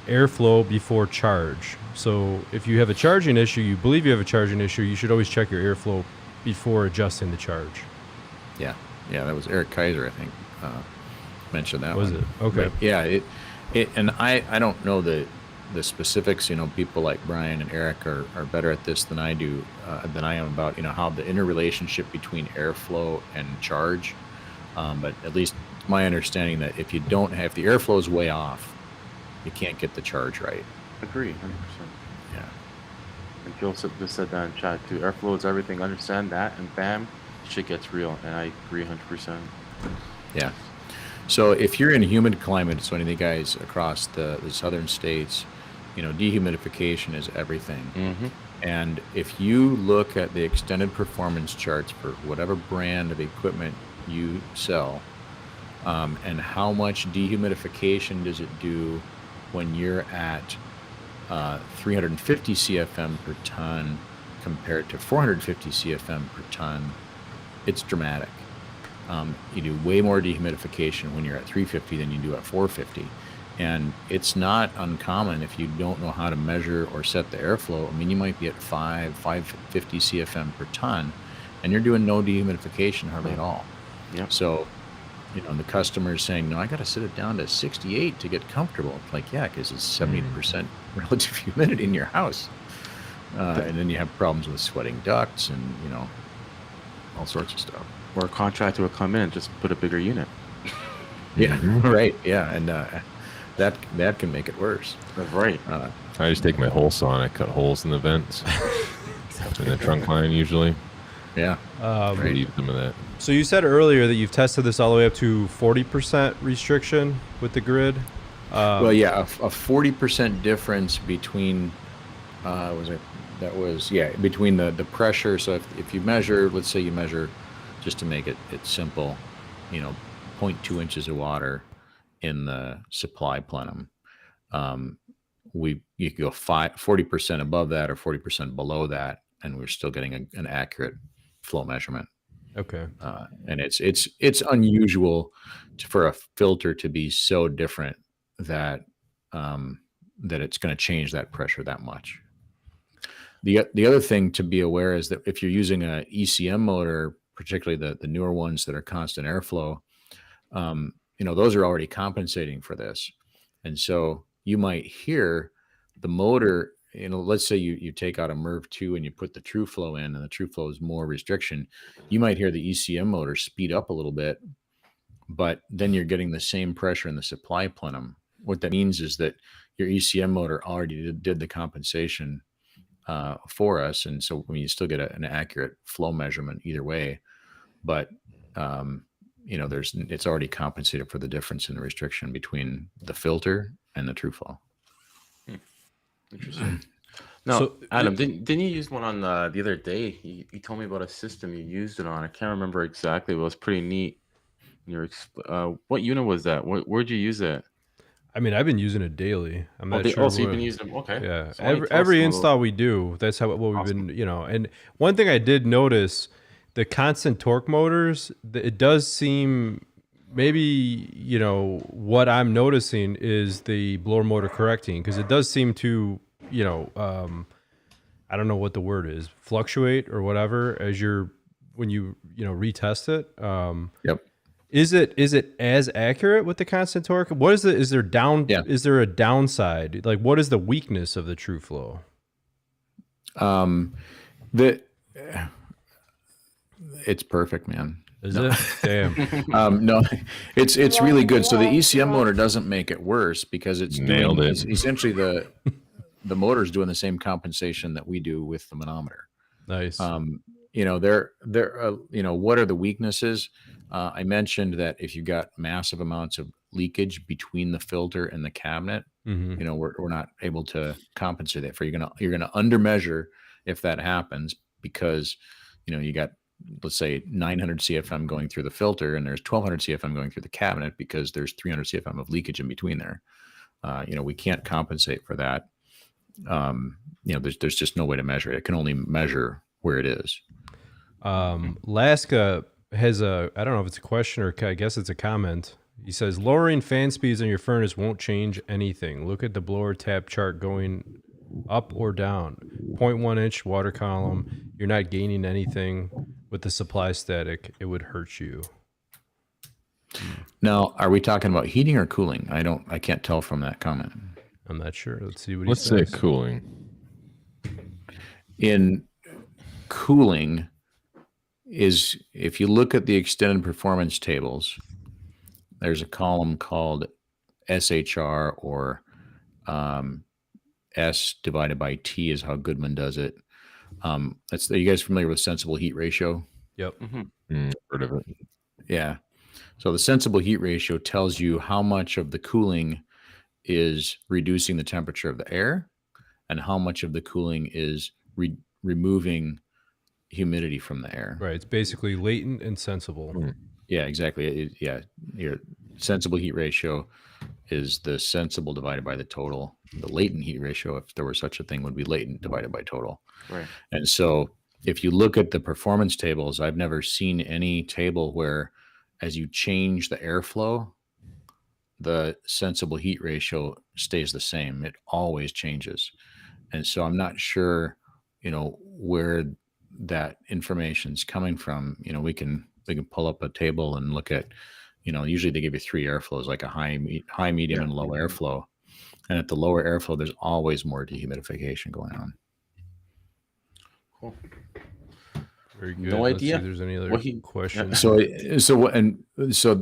Airflow before charge. So if you have a charging issue, you believe you have a charging issue, you should always check your airflow before adjusting the charge. Yeah, that was Eric Kaiser, I think, mentioned that. Was one. it? Okay. But yeah, it and I don't know the the specifics, people like Brian and Eric are better at this than I am about, how the interrelationship between airflow and charge. But at least my understanding that if the airflow is way off, you can't get the charge right. Agree, 100%. Yeah. And Joseph just said that in chat too. Airflow is everything. Understand that, and bam, shit gets real. And I agree 100%. Yeah. So if you're in humid climates, so any of the guys across the southern states, dehumidification is everything. Mm-hmm. And if you look at the extended performance charts for whatever brand of equipment you sell, and how much dehumidification does it do when you're at 350 CFM per ton compared to 450 CFM per ton, it's dramatic. You do way more dehumidification when you're at 350 than you do at 450. And it's not uncommon if you don't know how to measure or set the airflow. I mean, you might be at 550 CFM per ton, and you're doing no dehumidification hardly at all. Yep. So, the customer is saying, no, I got to set it down to 68 to get comfortable. It's like, yeah, because it's 70% relative humidity in your house. And then you have problems with sweating ducts and, all sorts of stuff. Or a contractor will come in and just put a bigger unit. Yeah, right. Yeah, and that can make it worse. That's right. I just take my hole saw and I cut holes in the vents in the trunk line usually. Yeah. Leave some of that. So you said earlier that you've tested this all the way up to 40% restriction with the grid. Well, yeah, a 40% difference between between the pressure. So if you measure, let's say you measure, just to make it simple, 0.2 inches of water in the supply plenum. You could go 40% above that or 40% below that, and we're still getting an accurate flow measurement. Okay. And it's unusual for a filter to be so different that it's going to change that pressure that much. The other thing to be aware is that if you're using a ECM motor, particularly the newer ones that are constant airflow, those are already compensating for this. And so you might hear the motor, let's say you take out a MERV2 and you put the TrueFlow in, and the TrueFlow is more restriction. You might hear the ECM motor speed up a little bit, but then you're getting the same pressure in the supply plenum. What that means is that your ECM motor already did the compensation for us. And so you still get an accurate flow measurement either way, but it's already compensated for the difference in the restriction between the filter and the TrueFlow. Interesting. No, so, Adam, didn't you use one on the other day? You told me about a system you used it on. I can't remember exactly, but it was pretty neat. What unit was that? Where'd you use it? I mean, I've been using it daily. I'm not sure. So you've been using them? Okay. Yeah. So every install we do, that's what we've been, And one thing I did notice, the constant torque motors, it does seem maybe, what I'm noticing is the blower motor correcting, because it does seem to, I don't know what the word is, fluctuate or whatever when you retest it. Yep. Is it as accurate with the constant torque? What is is there a downside? Like, what is the weakness of the TrueFlow? It's perfect, man. Is it? Damn. No, it's really good. So the ECM motor doesn't make it worse because it's essentially the motor's doing the same compensation that we do with the manometer. Nice. What are the weaknesses? I mentioned that if you got massive amounts of leakage between the filter and the cabinet, we're not able to compensate that for. You're gonna undermeasure if that happens, because you got, let's say, 900 CFM going through the filter and there's 1200 CFM going through the cabinet because there's 300 CFM of leakage in between there. We can't compensate for that. There's just no way to measure it. It can only measure where it is. Laska has I don't know if it's a question or I guess it's a comment. He says, lowering fan speeds in your furnace won't change anything. Look at the blower tab chart going up or down. 0.1 inch water column. You're not gaining anything with the supply static. It would hurt you. Now, are we talking about heating or cooling? I can't tell from that comment. I'm not sure. Let's see what Let's he say says. cooling. In cooling is, if you look at the extended performance tables, there's a column called SHR, or S divided by T is how Goodman does it. Are you guys familiar with sensible heat ratio? Yep. Heard of it. Yeah. So the sensible heat ratio tells you how much of the cooling is reducing the temperature of the air and how much of the cooling is removing humidity from the air. Right. It's basically latent and sensible. Yeah, exactly. Your sensible heat ratio is the sensible divided by the total. The latent heat ratio, if there were such a thing, would be latent divided by total. Right. And so if you look at the performance tables, I've never seen any table where as you change the airflow, the sensible heat ratio stays the same. It always changes. And so I'm not sure, where that information's coming from. We can pull up a table and look at, usually they give you 3 airflows, like a high, medium, and low airflow. And at the lower airflow, there's always more dehumidification going on. Cool. Very good. No Let's see idea if there's any other questions.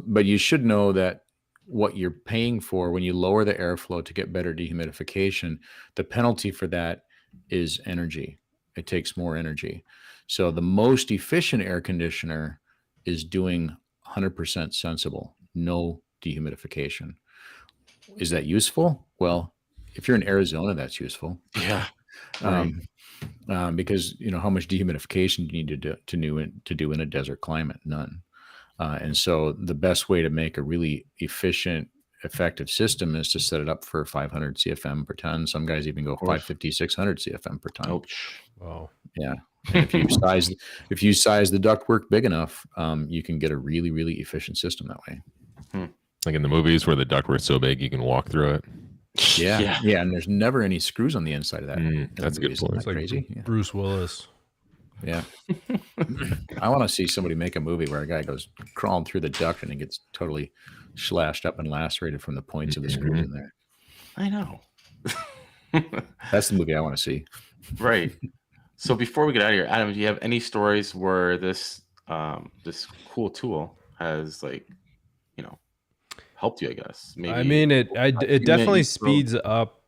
But you should know that what you're paying for when you lower the airflow to get better dehumidification, the penalty for that is energy. It takes more energy. So the most efficient air conditioner is doing 100% sensible, no dehumidification. Is that useful? Well, if you're in Arizona, that's useful. Yeah. Because how much dehumidification do you need to do in a desert climate? None. And so the best way to make a really efficient, effective system is to set it up for 500 CFM per ton. Some guys even go 550, 600 CFM per ton. Wow. Yeah. And if you size the ductwork big enough, you can get a really, really efficient system that way. Like in the movies where the ductwork's so big you can walk through it. Yeah. And there's never any screws on the inside of that. That's a good point. It's like crazy. Bruce Willis. Yeah. I want to see somebody make a movie where a guy goes crawling through the duct and he gets totally slashed up and lacerated from the points of the screws in there. I know. That's the movie I want to see. Right. So before we get out of here, Adam, do you have any stories where this cool tool has helped you? I guess maybe. I mean, it definitely speeds up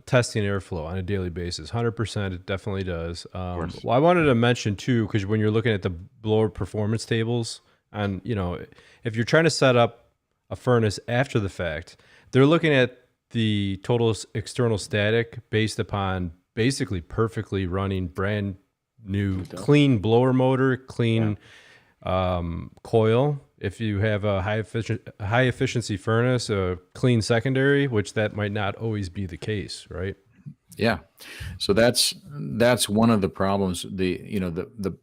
testing airflow on a daily basis. 100%, it definitely does. Well, I wanted to mention too, because when you're looking at the blower performance tables, and if you're trying to set up a furnace after the fact, they're looking at the total external static based upon basically perfectly running brand new clean blower motor, clean coil. If you have a high efficiency furnace, a clean secondary, which that might not always be the case, right? Yeah. So that's one of the problems. The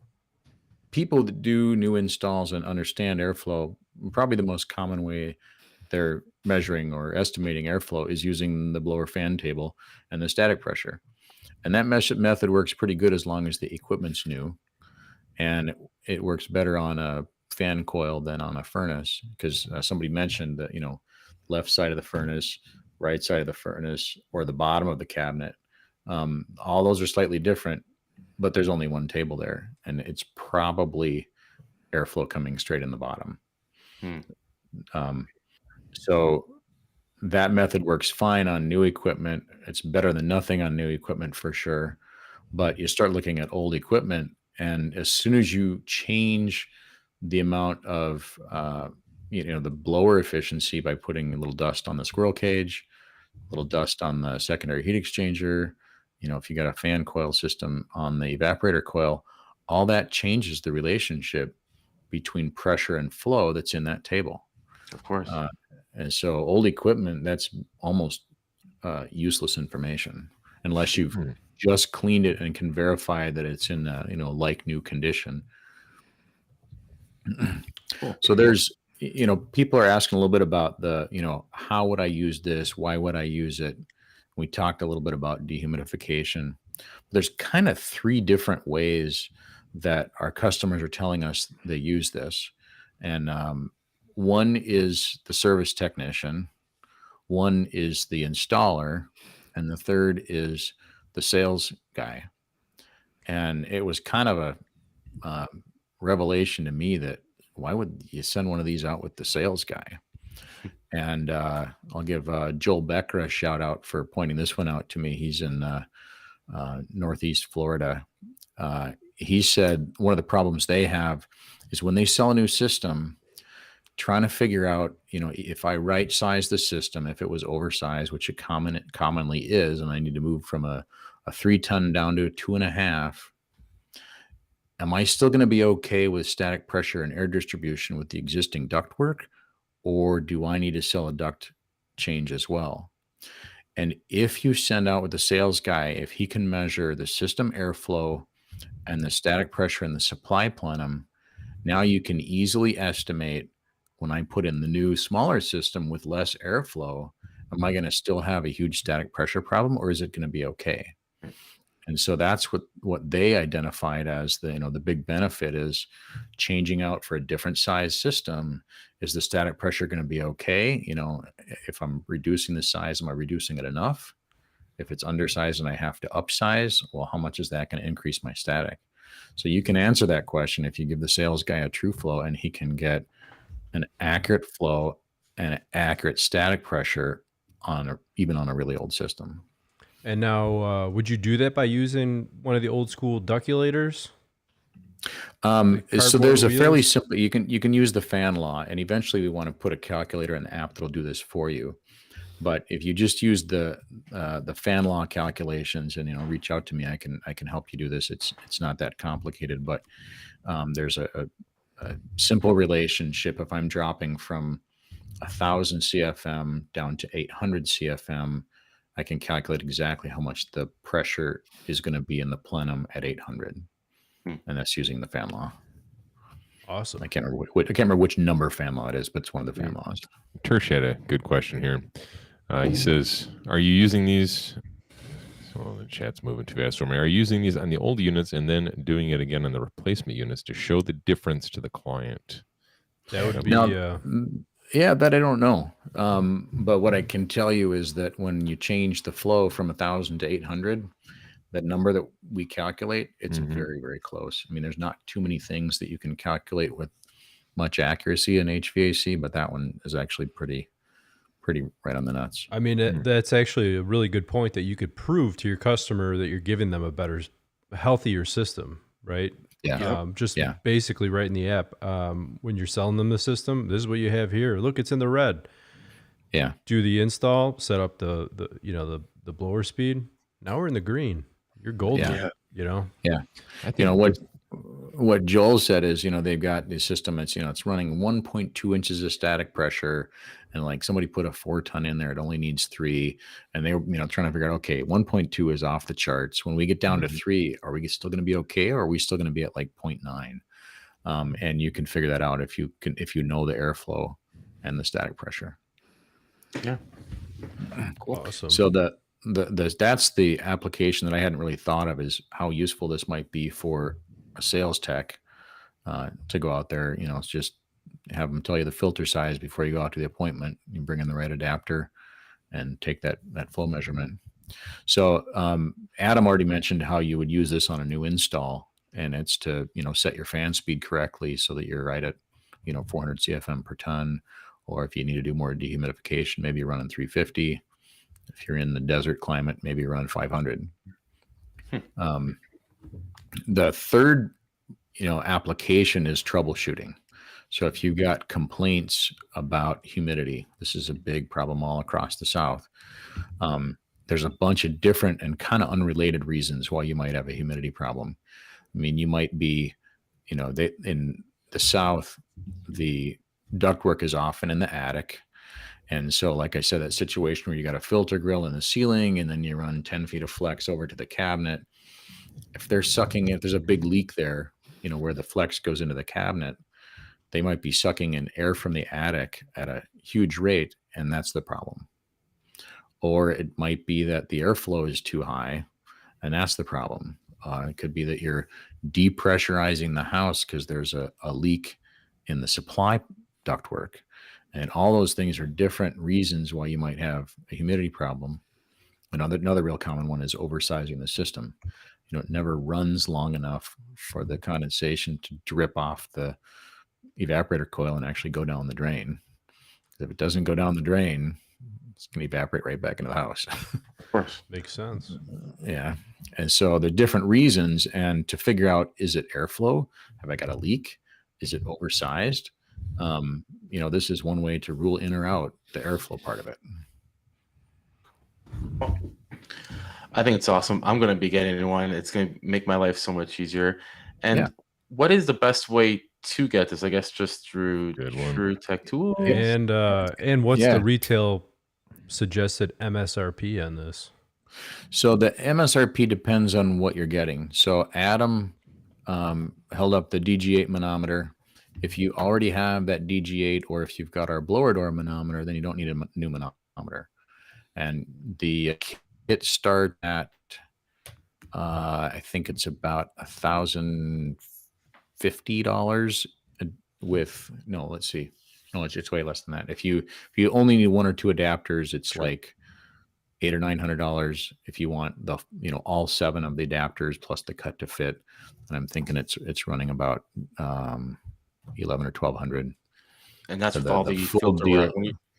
people that do new installs and understand airflow, probably the most common way they're measuring or estimating airflow is using the blower fan table and the static pressure. And that method works pretty good as long as the equipment's new. And it works better on a fan coil than on a furnace, because somebody mentioned that, left side of the furnace, right side of the furnace, or the bottom of the cabinet. All those are slightly different, but there's only one table there, and it's probably airflow coming straight in the bottom. So that method works fine on new equipment. It's better than nothing on new equipment for sure. But you start looking at old equipment, and as soon as you change the amount of, the blower efficiency by putting a little dust on the squirrel cage, a little dust on the secondary heat exchanger, if you got a fan coil system on the evaporator coil, all that changes the relationship between pressure and flow that's in that table. Of course. And so old equipment, that's almost useless information unless you've just cleaned it and can verify that it's in like new condition. Cool. So there's, people are asking a little bit about how would I use this? Why would I use it? We talked a little bit about dehumidification. There's kind of 3 different ways that our customers are telling us they use this. And one is the service technician. One is the installer, and the third is the sales guy. And it was kind of a revelation to me that why would you send one of these out with the sales guy? And I'll give Joel Becker a shout out for pointing this one out to me. He's in Northeast Florida. He said one of the problems they have is when they sell a new system, trying to figure out, if I right size the system, if it was oversized, which it commonly is, and I need to move from a 3-ton down to a 2.5, am I still going to be okay with static pressure and air distribution with the existing ductwork, or do I need to sell a duct change as well? And if you send out with the sales guy, if he can measure the system airflow and the static pressure in the supply plenum, now you can easily estimate, when I put in the new smaller system with less airflow, am I going to still have a huge static pressure problem, or is it going to be okay? And so that's what they identified as the big benefit is changing out for a different size system. Is the static pressure going to be okay? If I'm reducing the size, am I reducing it enough? If it's undersized and I have to upsize, well, how much is that going to increase my static? So you can answer that question if you give the sales guy a TrueFlow, and he can get an accurate flow and an accurate static pressure even on a really old system. And now, would you do that by using one of the old school ductulators? So there's a fairly simple, you can use the fan law, and eventually we want to put a calculator and app that'll do this for you. But if you just use the fan law calculations and reach out to me, I can help you do this. It's not that complicated, but there's a simple relationship. If I'm dropping from 1,000 CFM down to 800 CFM, I can calculate exactly how much the pressure is going to be in the plenum at 800, and that's using the fan law. Awesome. I can't remember which number fan law it is, but it's one of the fan laws. Tersh had a good question here. He says, "Are you using these?" So the chat's moving too fast for me. Are you using these on the old units and then doing it again on the replacement units to show the difference to the client? That would be. Yeah, that I don't know. But what I can tell you is that when you change the flow from 1,000 to 800, that number that we calculate, it's very, very close. I mean, there's not too many things that you can calculate with much accuracy in HVAC, but that one is actually pretty right on the nuts. I mean, that's actually a really good point, that you could prove to your customer that you're giving them a better, healthier system, right? Yeah. Basically right in the app. When you're selling them the system, this is what you have here. Look, it's in the red. Yeah. Do the install, set up the blower speed. Now we're in the green. You're golden. Yeah. Yeah. What Joel said is, they've got the system. It's running 1.2 inches of static pressure, and like somebody put a 4-ton in there, it only needs 3, and they were trying to figure out, okay, 1.2 is off the charts. When we get down to 3, are we still going to be okay, or are we still going to be at like 0.9? And you can figure that out if you know the airflow and the static pressure. Yeah. Cool. Awesome. So that's the application that I hadn't really thought of, is how useful this might be for a sales tech to go out there. It's just have them tell you the filter size before you go out to the appointment. You bring in the right adapter and take that flow measurement. So Adam already mentioned how you would use this on a new install, and it's to set your fan speed correctly so that you're right at 400 CFM per ton, or if you need to do more dehumidification, maybe you're running 350. If you're in the desert climate, maybe you run 500. The third, application is troubleshooting. So if you've got complaints about humidity, this is a big problem all across the South. There's a bunch of different and kind of unrelated reasons why you might have a humidity problem. I mean, you might be, in the South, the ductwork is often in the attic. And so, like I said, that situation where you got a filter grill in the ceiling and then you run 10 feet of flex over to the cabinet, if there's a big leak there, where the flex goes into the cabinet, they might be sucking in air from the attic at a huge rate, and that's the problem. Or it might be that the airflow is too high, and that's the problem. It could be that you're depressurizing the house because there's a leak in the supply ductwork. And all those things are different reasons why you might have a humidity problem. Another real common one is oversizing the system. It never runs long enough for the condensation to drip off the evaporator coil and actually go down the drain. If it doesn't go down the drain, it's going to evaporate right back into the house. Of course. Makes sense. Yeah. And so the different reasons, and to figure out, is it airflow? Have I got a leak? Is it oversized? This is one way to rule in or out the airflow part of it. I think it's awesome. I'm going to be getting one. It's going to make my life so much easier. And what is the best way to get this? I guess just through TrueTech Tools. And what's the retail suggested MSRP on this? So the MSRP depends on what you're getting. So Adam held up the DG8 manometer. If you already have that DG8, or if you've got our blower door manometer, then you don't need a new manometer. And the kit start at, I think it's about $1,050 with, let's see. No, it's way less than that. If you only need one or two adapters, it's like $800 or $900. If you want the, all 7 of the adapters plus the cut to fit, and I'm thinking it's running about $1,100 or $1,200. And that's with all the filter work.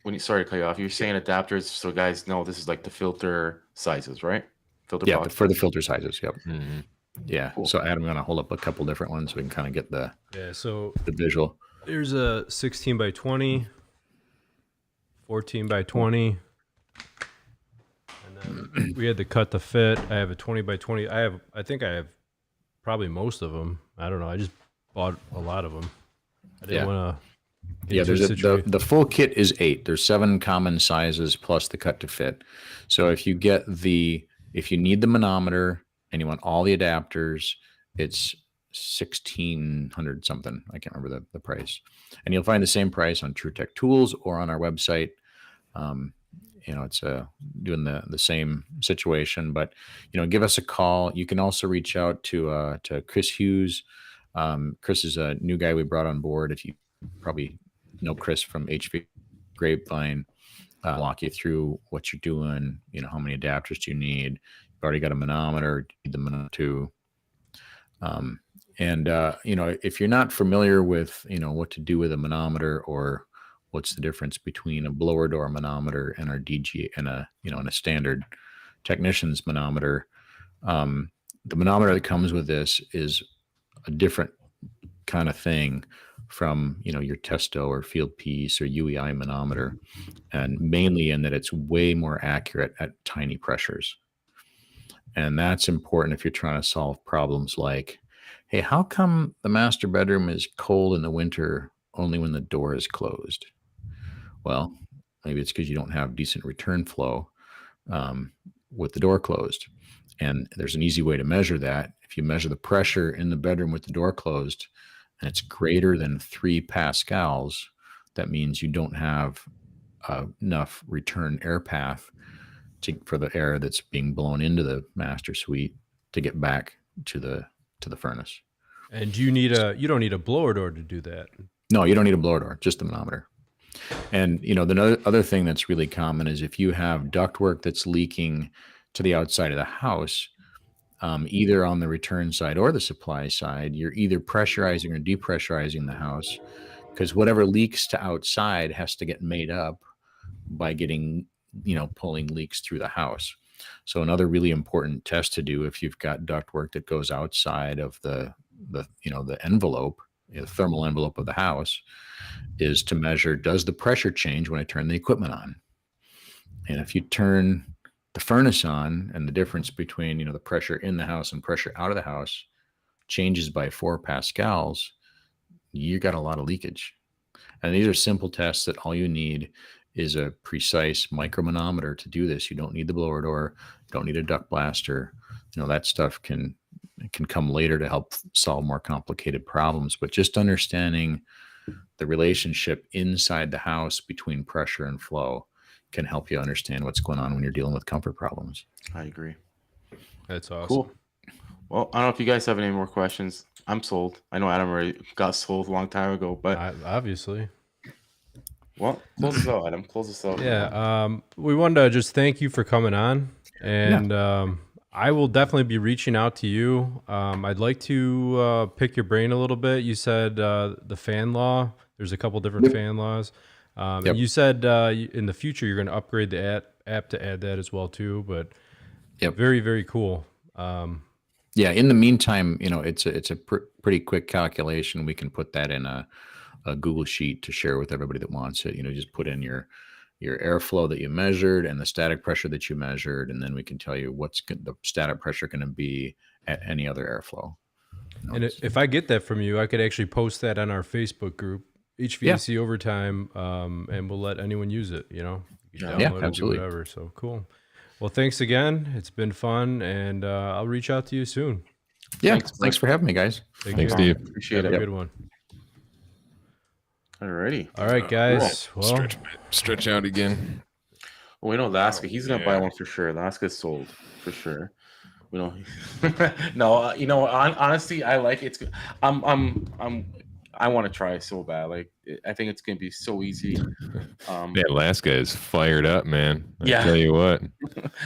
When you sorry to cut you off, you're saying adapters, so guys know this is like the filter sizes, right? Filter for the filter sizes. Yep. Mm-hmm. Yeah. Cool. So Adam, I'm gonna hold up a couple different ones so we can kind of get the the visual. There's a 16 by 20, 14 by 20, and then we had to cut the fit. I have a 20 by 20. I think I have probably most of them. I don't know. I just bought a lot of them. I didn't want to. There's the full kit is 8. There's 7 common sizes plus the cut to fit. So if you need the manometer and you want all the adapters, it's $1,600 something. I can't remember the price. And you'll find the same price on TrueTech Tools or on our website. It's doing the same situation, but give us a call. You can also reach out to Chris Hughes. Chris is a new guy we brought on board. If you probably know Chris from HVAC Grapevine, walk you through what you're doing, how many adapters do you need. You've already got a manometer, you need the manometer too. If you're not familiar with, what to do with a manometer, or what's the difference between a blower door manometer and our DG and a standard technician's manometer, the manometer that comes with this is a different kind of thing from your Testo or Field Piece or UEI manometer, and mainly in that it's way more accurate at tiny pressures. And that's important if you're trying to solve problems like, hey, how come the master bedroom is cold in the winter only when the door is closed? Well, maybe it's because you don't have decent return flow with the door closed. And there's an easy way to measure that. If you measure the pressure in the bedroom with the door closed, and it's greater than 3 pascals, that means you don't have enough return air path for the air that's being blown into the master suite to get back to the furnace. And you don't need a blower door to do that. No, you don't need a blower door, just the manometer. And the other thing that's really common is if you have ductwork that's leaking to the outside of the house, either on the return side or the supply side, you're either pressurizing or depressurizing the house, because whatever leaks to outside has to get made up by getting, pulling leaks through the house. So another really important test to do if you've got ductwork that goes outside of the envelope, the thermal envelope of the house, is to measure, does the pressure change when I turn the equipment on? And if you turn the furnace on and the difference between, the pressure in the house and pressure out of the house changes by 4 pascals, you got a lot of leakage. And these are simple tests that all you need is a precise micromanometer to do this. You don't need the blower door. You don't need a duct blaster. That stuff can come later to help solve more complicated problems. But just understanding the relationship inside the house between pressure and flow can help you understand what's going on when you're dealing with comfort problems. I agree. That's awesome. Cool. Well, I don't know if you guys have any more questions. I'm sold. I know Adam already got sold a long time ago, but obviously. Well, close us out, Adam. Close us out. Yeah, we wanted to just thank you for coming on, and I will definitely be reaching out to you. I'd like to pick your brain a little bit. You said the fan law. There's a couple different fan laws. And you said in the future you're going to upgrade the app to add that as well too. But very, very cool. Yeah. In the meantime, it's a pretty quick calculation. We can put that in a Google sheet to share with everybody that wants it. Just put in your airflow that you measured and the static pressure that you measured, and then we can tell you what's the static pressure going to be at any other airflow. And if I get that from you, I could actually post that on our Facebook group, HVAC Overtime, and we'll let anyone use it. You can download it, absolutely. do whatever. So cool. Well, thanks again. It's been fun, and I'll reach out to you soon. Yeah, thanks for having me, guys. Thanks, Steve. Appreciate it. Have a good one. Alrighty. All right, guys. Well, Well, stretch out again. Well, we know Laska. He's gonna buy one for sure. Laska's sold for sure. We know. No, honestly, I like it. I want to try so bad. Like, I think it's gonna be so easy. Man, Laska is fired up, man. I Yeah. tell you what,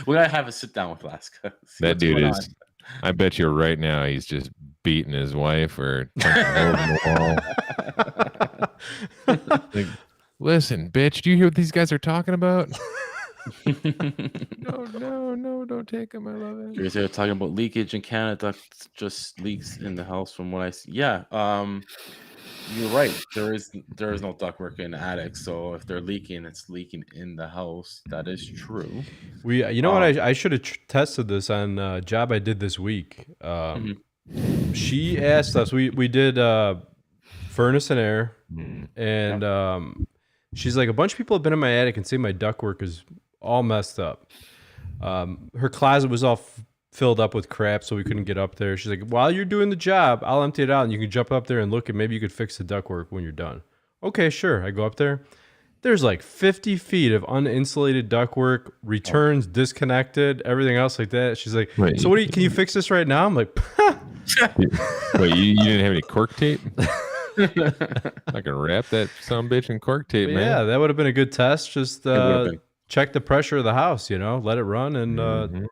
We gotta have a sit down with Laska. See that what's dude going is. I bet you right now he's just beating his wife or punching a hole in the wall. Like, listen, bitch, do you hear what these guys are talking about? No, don't take them. I love it. They're talking about leakage in Canada. Just leaks in the house, from what I see. Yeah, you're right. There is no ductwork in the attic, so if they're leaking, it's leaking in the house. That is true. you know what? I should have tested this on a job I did this week. She asked us. We did furnace and air, and she's like, a bunch of people have been in my attic and say my ductwork is all messed up. Her closet was all filled up with crap, so we couldn't get up there. She's like, while you're doing the job, I'll empty it out and you can jump up there and look, and maybe you could fix the ductwork when you're done. Okay, sure. I go up there. There's like 50 feet of uninsulated ductwork, returns disconnected, everything else like that. She's like, Wait, so can you fix this right now? I'm like, Wait, you didn't have any cork tape? I can wrap that sumbitch in cork tape, man. yeah, that would have been a good test. Just would've been. check the pressure of the house, let it run, and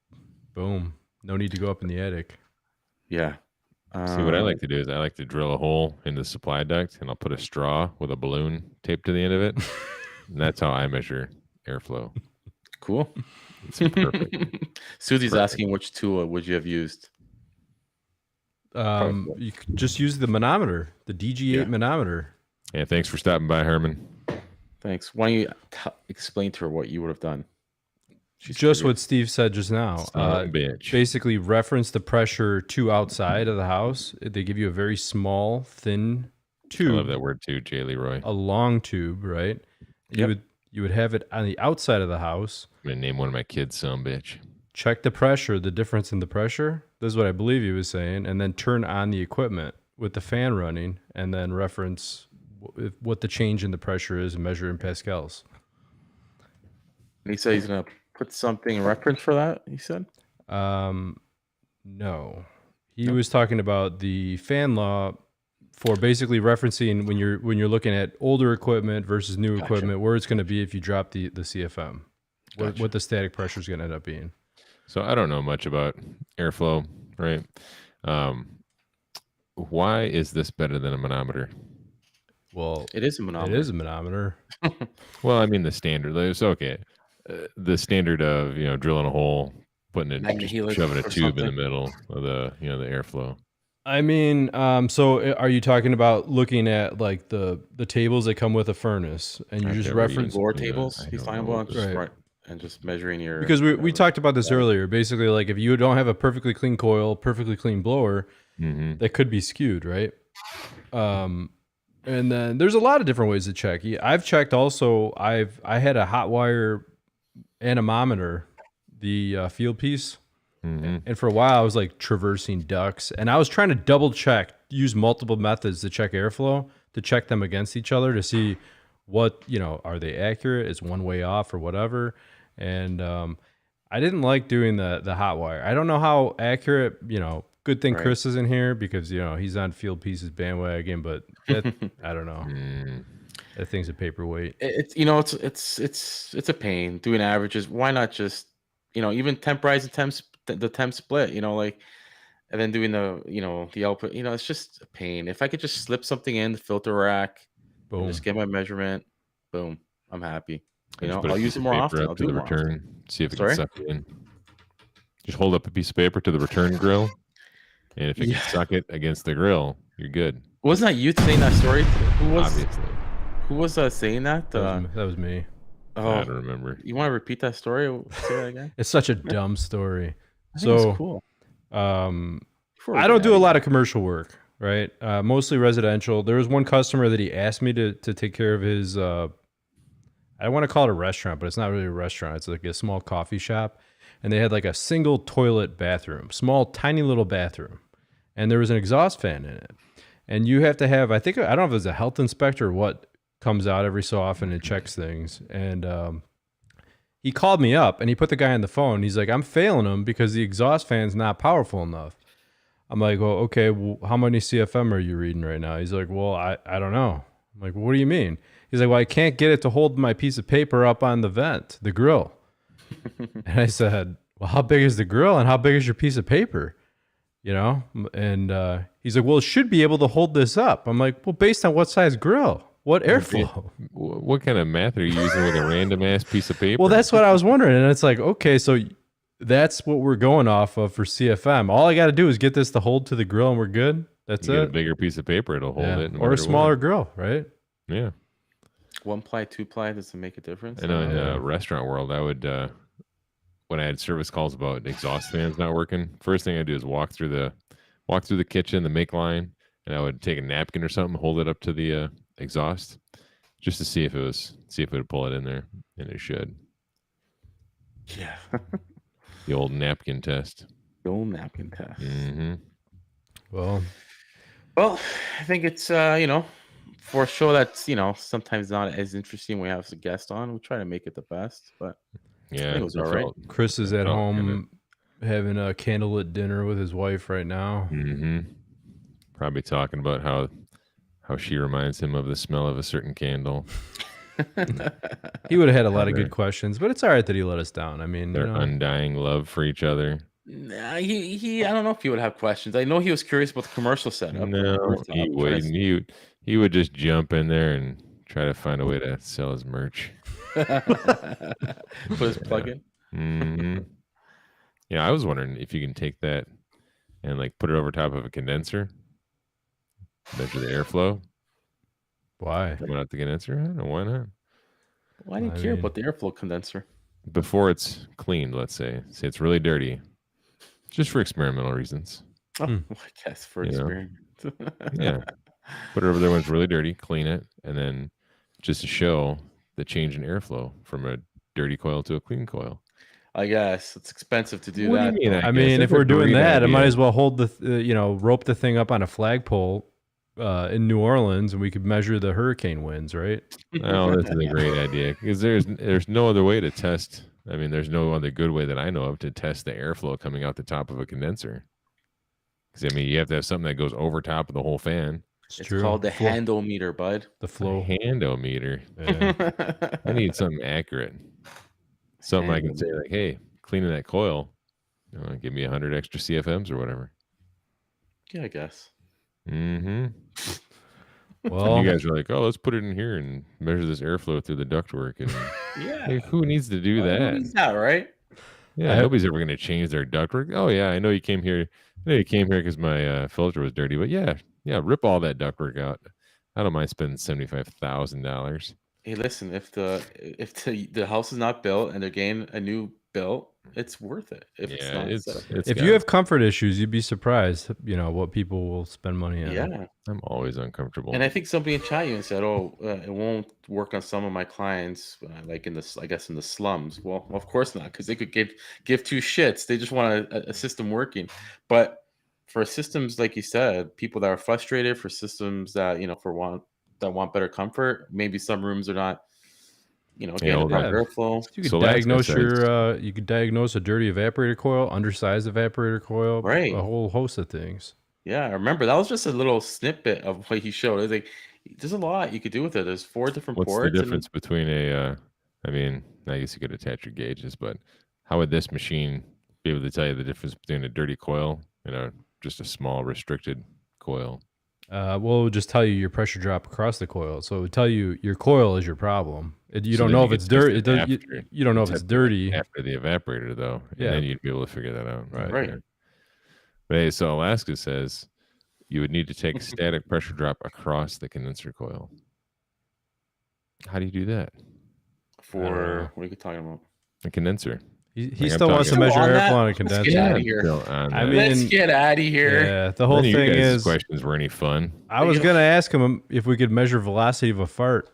boom. No need to go up in the attic. Yeah. See, what I like to do is I like to drill a hole in the supply duct, and I'll put a straw with a balloon taped to the end of it. And that's how I measure airflow. Cool. It's perfect. Susie's asking which tool would you have used? You could just use the manometer, the DG8 manometer. Yeah, thanks for stopping by, Herman. Thanks. Why don't you explain to her what you would have done? She's Just curious. what Steve said just now. Son of a bitch. Basically, reference the pressure to outside of the house. They give you a very small, thin I tube, love that word too, Jay Leroy. a long tube, right? Yep. You would have it on the outside of the house. I'm gonna name one of my kids some bitch. Check the pressure, the difference in the pressure. This is what I believe he was saying, and then turn on the equipment with the fan running, and then reference what the change in the pressure is and measure in pascals. And he said he's gonna put something in reference for that. He said. No, he was talking about the fan law for basically referencing when you're looking at older equipment versus new equipment, where it's going to be if you drop the CFM, what the static pressure is going to end up being. So I don't know much about airflow, right? Why is this better than a manometer? Well, It is a manometer. it is a manometer. Well, I mean the standard. It's okay. The standard of drilling a hole, putting it, Magnet helix shoving a or tube in the something. middle of the the airflow. I mean, so are you talking about looking at like the tables that come with a furnace, and you I've just never reference? Floor Yeah, tables. I He's don't talking know about what just this- right and just measuring your. Because we whatever. talked about this earlier. Basically, like if you don't have a perfectly clean coil, perfectly clean blower, Mm-hmm. that could be skewed, right? And then there's a lot of different ways to check. I've checked also. I had a hot wire anemometer, the field piece, Mm-hmm. and for a while I was like traversing ducts, and I was trying to double check, use multiple methods to check airflow, to check them against each other to see what are they accurate? Is one way off or whatever? And I didn't like doing the hot wire. I don't know how accurate. Good thing Right. Chris is in here because he's on Field Pieces bandwagon, but I don't know. That thing's a paperweight. It's it's a pain doing averages. Why not just even temp rise and the temp split? Like, and then doing the output. It's just a pain. If I could just slip something in the filter rack, and just get my measurement, boom, I'm happy. I'll use it more often. I'll do it more often. See if it can suck it in. Just hold up a piece of paper to the return grill, and if it can suck it against the grill, you're good. Wasn't that you saying that story? Obviously. Who was saying that? That was me. Oh, I don't remember. You want to repeat that story? Say that again. It's such a dumb story. I think it's cool. I don't do a lot of commercial work, right? Mostly residential. There was one customer that he asked me to take care of his. I want to call it a restaurant, but it's not really a restaurant. It's like a small coffee shop, and they had like a single toilet bathroom, small, tiny little bathroom, and there was an exhaust fan in it. And you have to have, I don't know if it's a health inspector or what comes out every so often and checks things. And he called me up and he put the guy on the phone. He's like, I'm failing him because the exhaust fan's not powerful enough. I'm like, well, okay, well, how many CFM are you reading right now? He's like, well, I don't know. I'm like, well, what do you mean? He's like, well, I can't get it to hold my piece of paper up on the vent, the grill. And I said, well, how big is the grill and how big is your piece of paper? And he's like, well, it should be able to hold this up. I'm like, well, based on what size grill? What airflow? What kind of math are you using with a random ass piece of paper? Well, that's what I was wondering. And it's like, okay, so that's what we're going off of for CFM. All I got to do is get this to hold to the grill and we're good. That's it. Get a bigger piece of paper, it'll hold it. Or a smaller grill, right? Yeah. 1-ply, 2-ply, does it make a difference? I know in the restaurant world, I would, when I had service calls about exhaust fans not working, first thing I do is walk through the kitchen, the make line, and I would take a napkin or something, hold it up to the exhaust, just to see if it would pull it in there, and it should. Yeah. The old napkin test. The old napkin test. Mm-hmm. Well, I think it's for a show that's sometimes not as interesting when we have a guest on, we try to make it the best, but yeah, it was all right. Chris is at home having a candlelit dinner with his wife right now. Mm-hmm. Probably talking about how she reminds him of the smell of a certain candle. He would have had a lot of good questions, but it's all right that he let us down. I mean, their undying love for each other. Nah, he I don't know if he would have questions. I know he was curious about the commercial setup. No, he wouldn't. He would just jump in there and try to find a way to sell his merch. Put his plug in. Mm-hmm. Yeah, I was wondering if you can take that and like put it over top of a condenser, measure the airflow. Why? Coming out the condenser? I don't know. Why not? Why do you care about the airflow condenser? Before it's cleaned, let's say it's really dirty, just for experimental reasons. Oh, I guess for experiment. Yeah. Put it over there when it's really dirty, clean it, and then just to show the change in airflow from a dirty coil to a clean coil. I guess it's expensive to do What that. do you mean, I mean, if we're doing that, I might as well hold the rope the thing up on a flagpole in New Orleans, and we could measure the hurricane winds, right? Oh, this is a great idea because there's no other way to test. I mean, there's no other good way that I know of to test the airflow coming out the top of a condenser. Because I mean, you have to have something that goes over top of the whole fan. It's called the handometer, bud. The flow handometer. Yeah. I need something accurate. Something I can say like, hey, cleaning that coil, give me 100 extra CFMs or whatever. Yeah, I guess. Mm-hmm. Well, and you guys are like, oh, let's put it in here and measure this airflow through the ductwork. And yeah, like, who needs to do that? Who needs that, right? Yeah, nobody's ever going to change their ductwork. Oh yeah, I know you came here. I know you came here because my filter was dirty, but yeah, rip all that ductwork out. I don't mind spending $75,000. Hey, listen, if the house is not built and they're getting a new built, it's worth it. If you have comfort issues, you'd be surprised, what people will spend money on. Yeah, I'm always uncomfortable. And I think somebody in chat even said, "Oh, it won't work on some of my clients, like in the slums." Well, of course not, because they could give two shits. They just want a system working. But for systems, like you said, people that are frustrated, for systems that want better comfort, maybe some rooms are not. Getting airflow. You could you could diagnose a dirty evaporator coil, undersized evaporator coil, right? A whole host of things. Yeah, I remember that was just a little snippet of what he showed. It was like There's a lot you could do with it. There's 4 different What's ports. the difference between a? I mean, I guess you could attach your gauges, but how would this machine be able to tell you the difference between a dirty coil and just a small restricted coil? Well, it would just tell you your pressure drop across the coil. So it would tell you your coil is your problem. You So don't then know you if could it's test dirty. it after. You don't know if Test it's it dirty. after the evaporator, though. And Yeah. then you'd be able to figure that out. Right. But hey, so Alaska says you would need to take static pressure drop across the condenser coil. How do you do that? For what are you talking about? A condenser. He Like, I'm still wants to talking- measure On that? airflow on a Let's condenser. get out of here. Still on I that. mean, Let's get out of here. Yeah, the whole None of your thing guys' is, questions were any fun. I was gonna ask him if we could measure velocity of a fart.